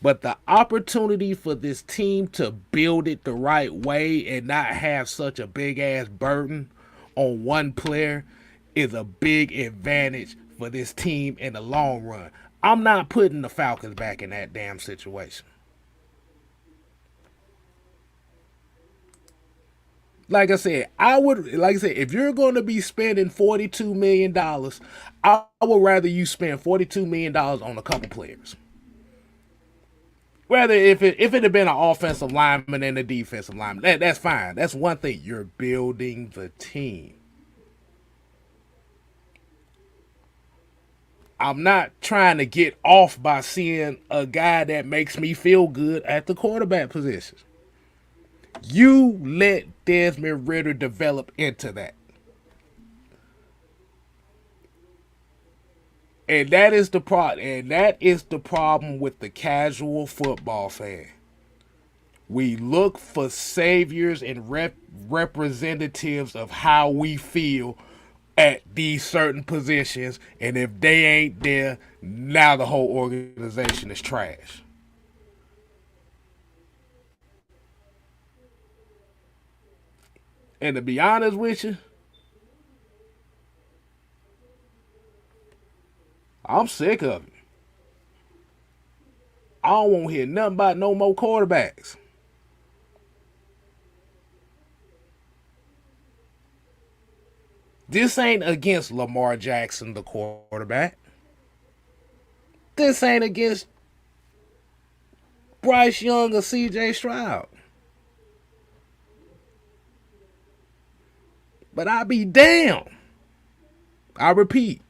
Speaker 1: But the opportunity for this team to build it the right way and not have such a big ass burden on one player is a big advantage for this team in the long run. I'm not putting the Falcons back in that damn situation. If you're going to be spending $42 million, I would rather you spend $42 million on a couple players. Whether if it had been an offensive lineman and a defensive lineman, that's fine. That's one thing. You're building the team. I'm not trying to get off by seeing a guy that makes me feel good at the quarterback position. You let Desmond Ritter develop into that. And that is the problem with the casual football fan. We look for saviors and representatives of how we feel at these certain positions, and if they ain't there, now the whole organization is trash. And to be honest with you, I'm sick of it. I don't want to hear nothing about no more quarterbacks. This ain't against Lamar Jackson, the quarterback. This ain't against Bryce Young or CJ Stroud. But I be damned. I repeat,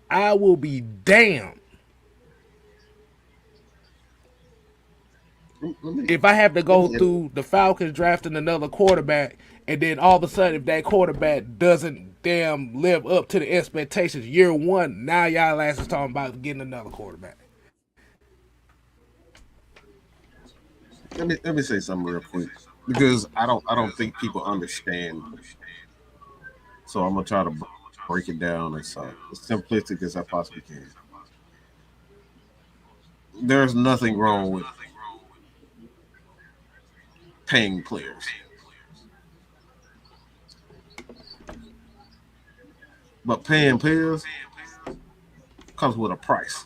Speaker 1: I will be damned if I have to go through the Falcons drafting another quarterback, and then all of a sudden, if that quarterback doesn't damn live up to the expectations year one, now y'all asses talking about getting another quarterback.
Speaker 2: Let me say something real quick, because I don't think people understand. So I'm gonna try to break it down as simplistic as I possibly can. There's nothing wrong with paying players, but paying players comes with a price.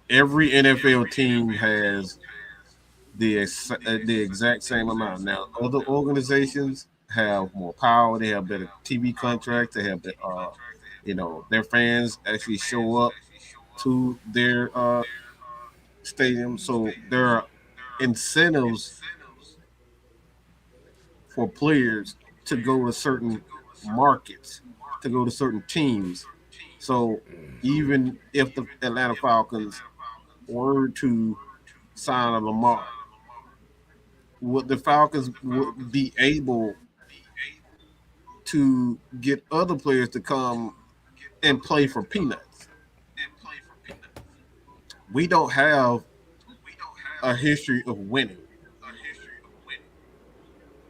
Speaker 2: Every NFL team has the exact same amount. Now, other organizations have more power. They have better TV contracts. They have their fans actually show up to their stadium. So there are incentives for players to go to certain markets, to go to certain teams. So even if the Atlanta Falcons were to sign a Lamar, would the Falcons would be able to get other players to come and play for peanuts? We don't have a history of winning,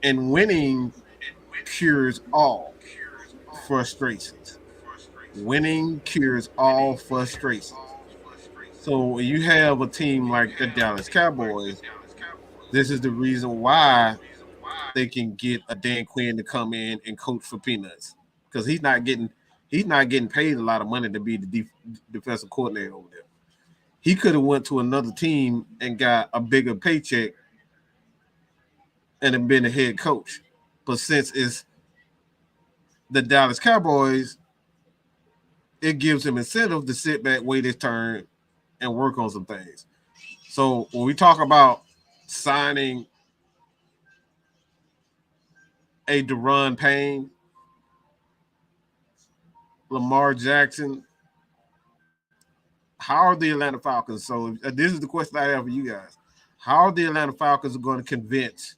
Speaker 2: and winning cures all frustrations. Winning cures all frustrations. So when you have a team like the Dallas Cowboys, this is the reason why they can get a Dan Quinn to come in and coach for peanuts, because he's not getting paid a lot of money to be the defensive coordinator over there. He could have went to another team and got a bigger paycheck and have been a head coach. But since it's the Dallas Cowboys, it gives him incentive to sit back, wait his turn, and work on some things. So when we talk about signing a Deron Payne, Lamar Jackson, how are the Atlanta Falcons? So this is the question I have for you guys. How are the Atlanta Falcons going to convince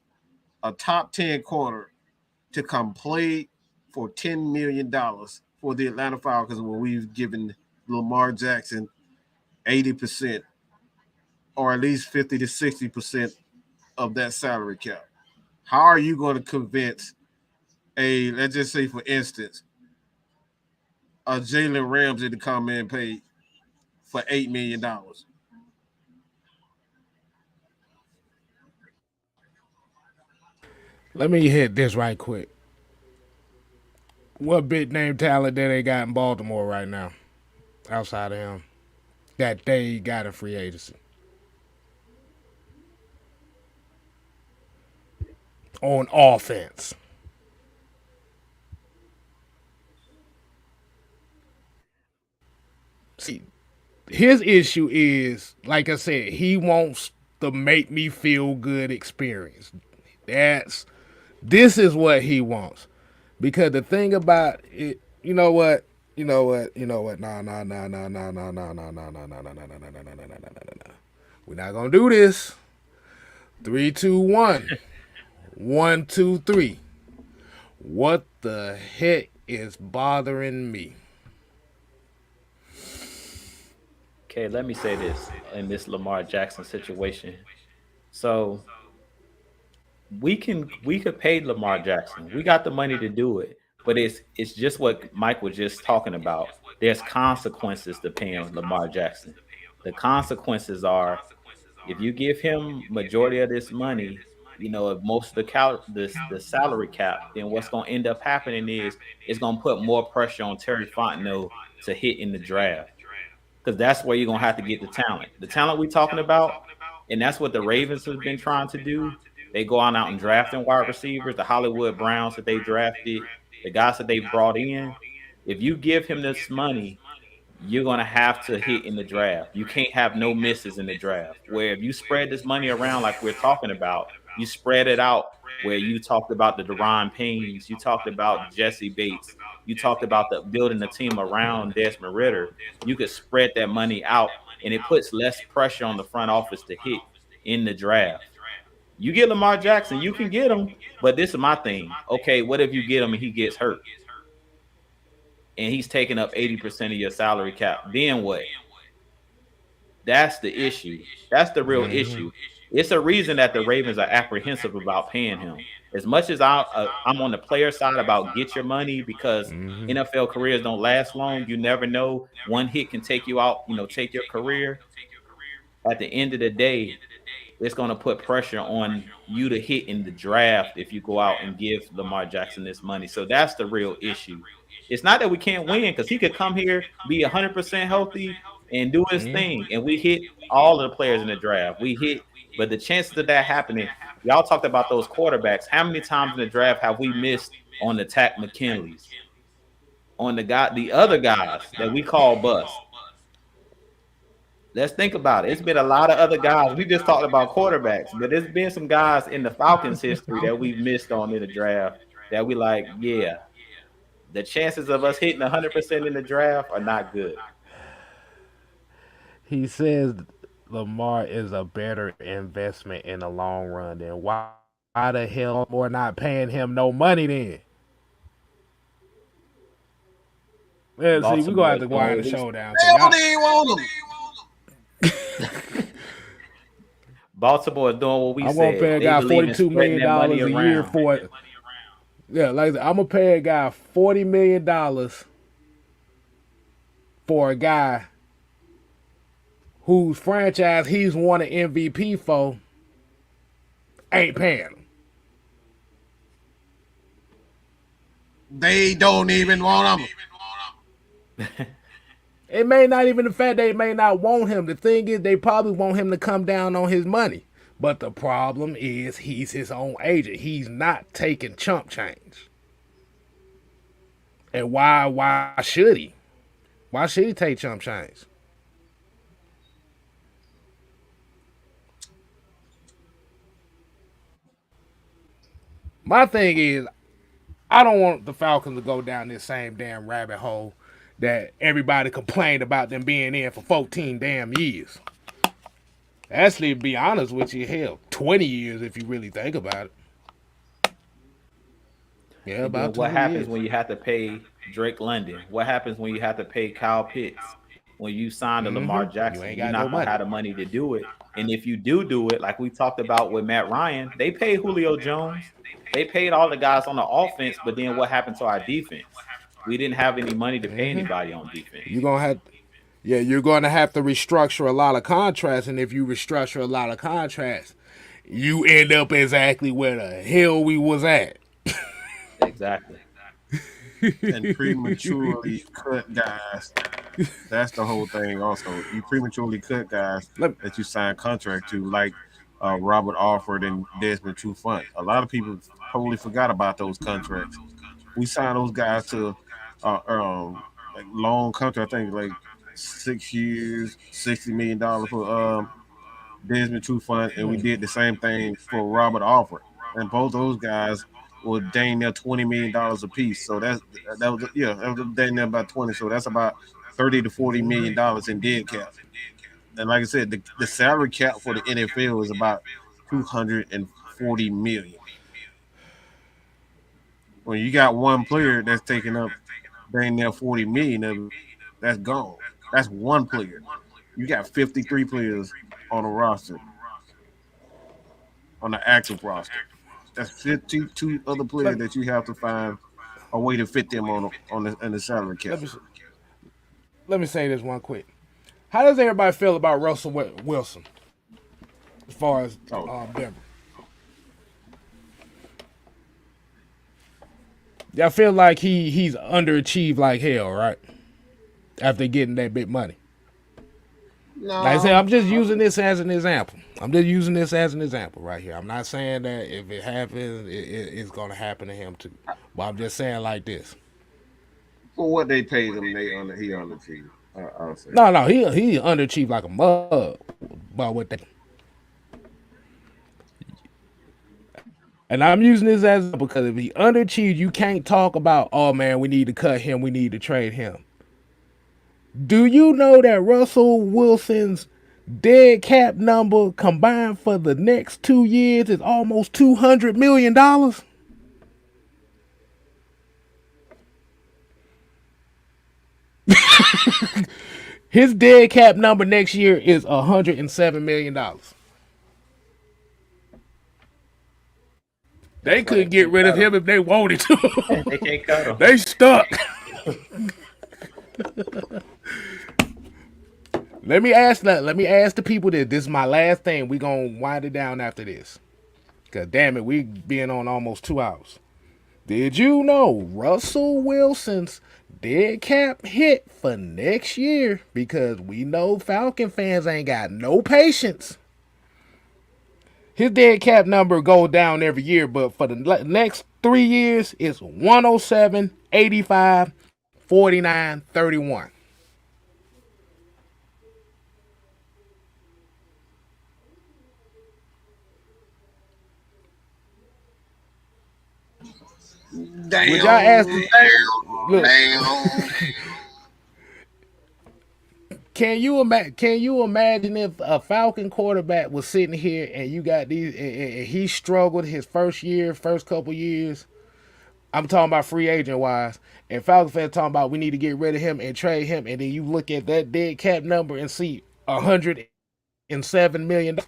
Speaker 2: a top 10 corner to come play for $10 million for the Atlanta Falcons when we've given Lamar Jackson 80% or at least 50 to 60% of that salary cap? How are you going to convince let's just say, for instance, a Jalen Ramsey to come in and pay for $8 million?
Speaker 1: Let me hit this right quick. What big name talent that they got in Baltimore right now, outside of him, that they got in free agency on offense? See, his issue is, like I said, he wants the make me feel good experience. That's this is what he wants. Because the thing about it, you know what? You know what? You know what? No, no, no, no, no, no, no, no, no, no, no, no, no, no, no, no, no, no, no, no. We're not gonna do this. Three, two, one. One, two, three. What the heck is bothering me?
Speaker 4: Okay, let me say this in this Lamar Jackson situation. So we could pay Lamar Jackson. We got the money to do it, but it's just what Mike was just talking about. There's consequences to paying Lamar Jackson. The consequences are if you give him majority of this money, if most of the salary cap, then what's going to end up happening is it's going to put more pressure on Terry Fontenot to hit in the draft because that's where you're gonna have to get the talent. The talent we're talking about, and that's what the Ravens have been trying to do. They go on out and drafting wide receivers, the Hollywood Browns that they drafted, the guys that they brought in. If you give him this money, you're gonna have to hit in the draft. You can't have no misses in the draft. Where if you spread this money around like we're talking about, you spread it out where you talked about the Deron Paynes, you talked about Jesse Bates, you talked about the building the team around Desmond Ritter. You could spread that money out, and it puts less pressure on the front office to hit in the draft. You get Lamar Jackson, you can get him, but this is my thing. Okay, what if you get him and he gets hurt? And he's taking up 80% of your salary cap. Then what? That's the issue. That's the real issue. It's a reason that the Ravens are apprehensive about paying him. As much as I'm on the player side about get your money because NFL careers don't last long. You never know. One hit can take you out, take your career. At the end of the day, it's going to put pressure on you to hit in the draft if you go out and give Lamar Jackson this money. So that's the real issue. It's not that we can't win because he could come here, be 100% healthy, and do his thing. And we hit all of the players in the draft. We hit, but the chances of that happening, y'all talked about those quarterbacks. How many times in the draft have we missed on the Takk McKinleys, on the other guys that we call bust? Let's think about it. It's been a lot of other guys. We just talked about quarterbacks, but there's been some guys in the Falcons history that we've missed on in the draft that we like, yeah. The chances of us hitting 100% in the draft are not good.
Speaker 1: He says Lamar is a better investment in the long run. Then why the hell we're not paying him no money then? Yeah, see, we're gonna have to wind the show down.
Speaker 2: They don't even want him.
Speaker 4: Baltimore is doing what we said.
Speaker 1: I'm gonna pay a guy $42 million a year for it. Yeah, like I said, I'm gonna pay a guy $40 million for a guy whose franchise he's won an MVP for. Ain't paying him.
Speaker 2: They don't even want him.
Speaker 1: It may not even the fact they may not want him. The thing is, they probably want him to come down on his money. But the problem is, he's his own agent. He's not taking chump change. And why should he? Why should he take chump change? My thing is, I don't want the Falcons to go down this same damn rabbit hole that everybody complained about them being in for 14 damn years. Actually, to be honest with you, hell, 20 years if you really think about it. Yeah,
Speaker 4: And then
Speaker 1: about
Speaker 4: what
Speaker 1: 20
Speaker 4: happens
Speaker 1: years.
Speaker 4: when you have to pay Drake London? What happens when you have to pay Kyle Pitts? When you sign to Lamar
Speaker 1: You
Speaker 4: Jackson,
Speaker 1: ain't
Speaker 4: you're
Speaker 1: got no
Speaker 4: not gonna
Speaker 1: money.
Speaker 4: have the money to do it. And if you do it, like we talked about with Matt Ryan, they paid Julio Jones, they paid all the guys on the offense, but then what happened to our defense? We didn't have any money to pay anybody on defense.
Speaker 1: You're gonna have Yeah, you're gonna have to restructure a lot of contracts, and if you restructure a lot of contracts, you end up exactly where the hell we was at.
Speaker 4: Exactly.
Speaker 2: And prematurely cut guys. That's the whole thing. Also, you prematurely cut guys
Speaker 1: Let,
Speaker 2: that you sign contract to, like Robert Alford and Desmond Trufant. A lot of people totally forgot about those contracts. We signed those guys to like long contract. I think like 6 years, $60 million for Desmond Trufant, and we did the same thing for Robert Alford. And both those guys were dang near $20 million a piece. So that was that was dang near about 20. So that's about 30 to 40 million in dead cap. And like I said, the salary cap for the NFL is about 240 million. When you got one player that's taking up dang near 40 million of it, that's gone. That's one player. You got 53 players on a roster, on the active roster. That's 52 other players
Speaker 1: let,
Speaker 2: that you have to find a way to fit them on the salary cap.
Speaker 1: let me let me say this one quick. How does everybody feel about Russell Wilson as far as
Speaker 2: Oh,
Speaker 1: Denver? I feel like he's underachieved like hell, right? After getting that big money. Like I said,
Speaker 2: no,
Speaker 1: I'm just using this as an example. I'm just using this as an example right here. I'm not saying that if it happens, it's going to happen to him too. But I'm just saying like this.
Speaker 2: for what they paid him, he on the team. I'll say.
Speaker 1: No, he underachieved like a mug. But what they and I'm using this as because if he underachieved, you can't talk about, oh man, we need to cut him, we need to trade him. Do you know that Russell Wilson's dead cap number combined for the next 2 years is almost $200 million? His dead cap number next year is $107 million. They
Speaker 4: That's why they
Speaker 1: couldn't get
Speaker 4: can't
Speaker 1: rid of
Speaker 4: cut
Speaker 1: him if they wanted
Speaker 4: him.
Speaker 1: to.
Speaker 4: They can't cut him.
Speaker 1: They stuck. Let me ask the people this. This is my last thing. We gonna wind it down after this. Cause damn it, we been on almost 2 hours. Did you know Russell Wilson's dead cap hit for next year? Because we know Falcon fans ain't got no patience. His dead cap number goes down every year, but for the next 3 years, it's 107, 85, 49, 31. Would y'all ask? Look, Can you imagine if a Falcon quarterback was sitting here and you got these, and he struggled his first couple years? I'm talking about free agent wise, and Falcon fans talking about we need to get rid of him and trade him, and then you look at that dead cap number and see $107 million.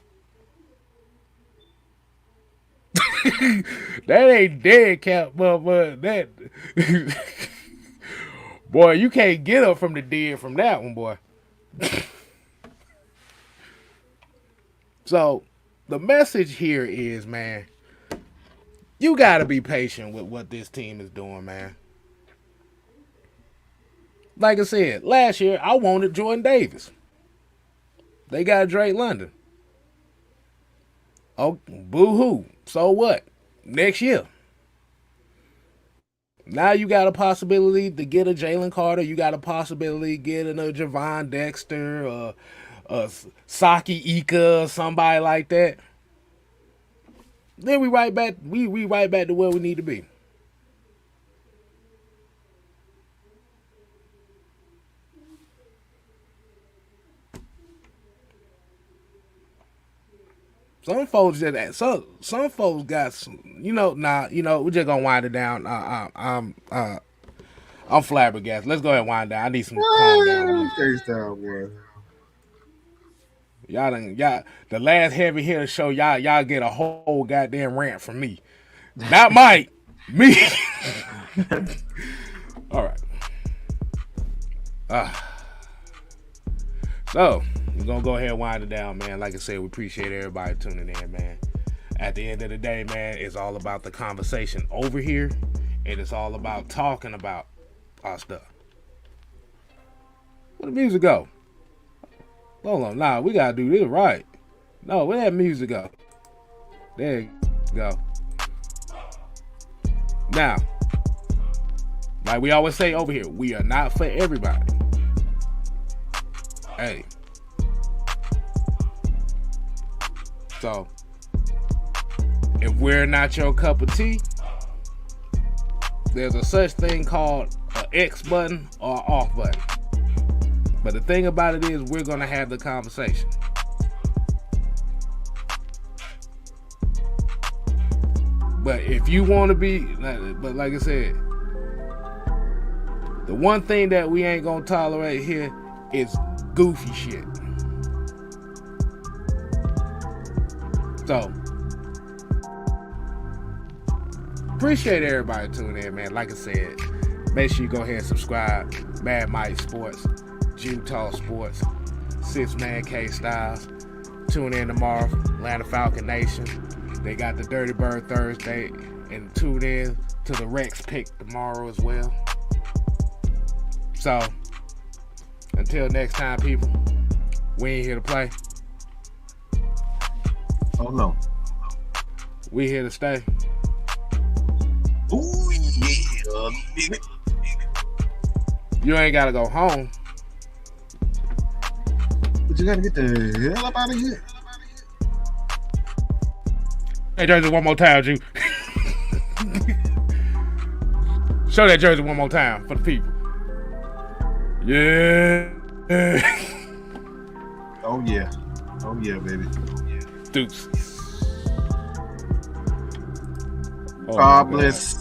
Speaker 1: That ain't dead cap, but that boy, you can't get up from the dead from that one, boy. So the message here is, man, you gotta be patient with what this team is doing, man. Like I said, last year I wanted Jordan Davis. They got Drake London. Oh, boo-hoo. So what? Next year. Now you got a possibility to get a Jalen Carter. You got a possibility of getting a Javon Dexter, a Saki Ika, somebody like that. Then we right back. We right back to where we need to be. Some folks just some folks got some, we just gonna wind it down. I'm flabbergasted. Let's go ahead and wind down. I need some calm down.
Speaker 2: Face down, boy.
Speaker 1: Y'all the last heavy hitter show, y'all get a whole goddamn rant from me. Not Mike, me. All right. So we're gonna go ahead and wind it down, man. Like I said, we appreciate everybody tuning in, man. At the end of the day, man, it's all about the conversation over here, and it's all about talking about our stuff. Where the music go? Hold on, nah, we gotta do this right. No, where that music go? There you go. Now, like we always say over here, we are not for everybody. Hey. So, if we're not your cup of tea, there's a such thing called an X button or an off button. But the thing about it is, we're going to have the conversation. But if you want to be, but like I said, the one thing that we ain't going to tolerate here is goofy shit. So, appreciate everybody tuning in, man. Like I said, make sure you go ahead and subscribe. Mad Mike Sports, Utah Sports, 6-Man K Styles. Tune in tomorrow, Atlanta Falcon Nation. They got the Dirty Bird Thursday, and tune in to the Rex pick tomorrow as well. So, until next time, people, we ain't here to play.
Speaker 2: Oh no.
Speaker 1: We here to stay.
Speaker 2: Ooh yeah, baby.
Speaker 1: You ain't gotta go home.
Speaker 2: But you gotta get the hell up out of here.
Speaker 1: Hey, Jersey, one more time, Jew. Show that jersey one more time for the people. Yeah.
Speaker 2: Oh yeah. Oh yeah, baby.
Speaker 1: Deuce.
Speaker 2: God bless.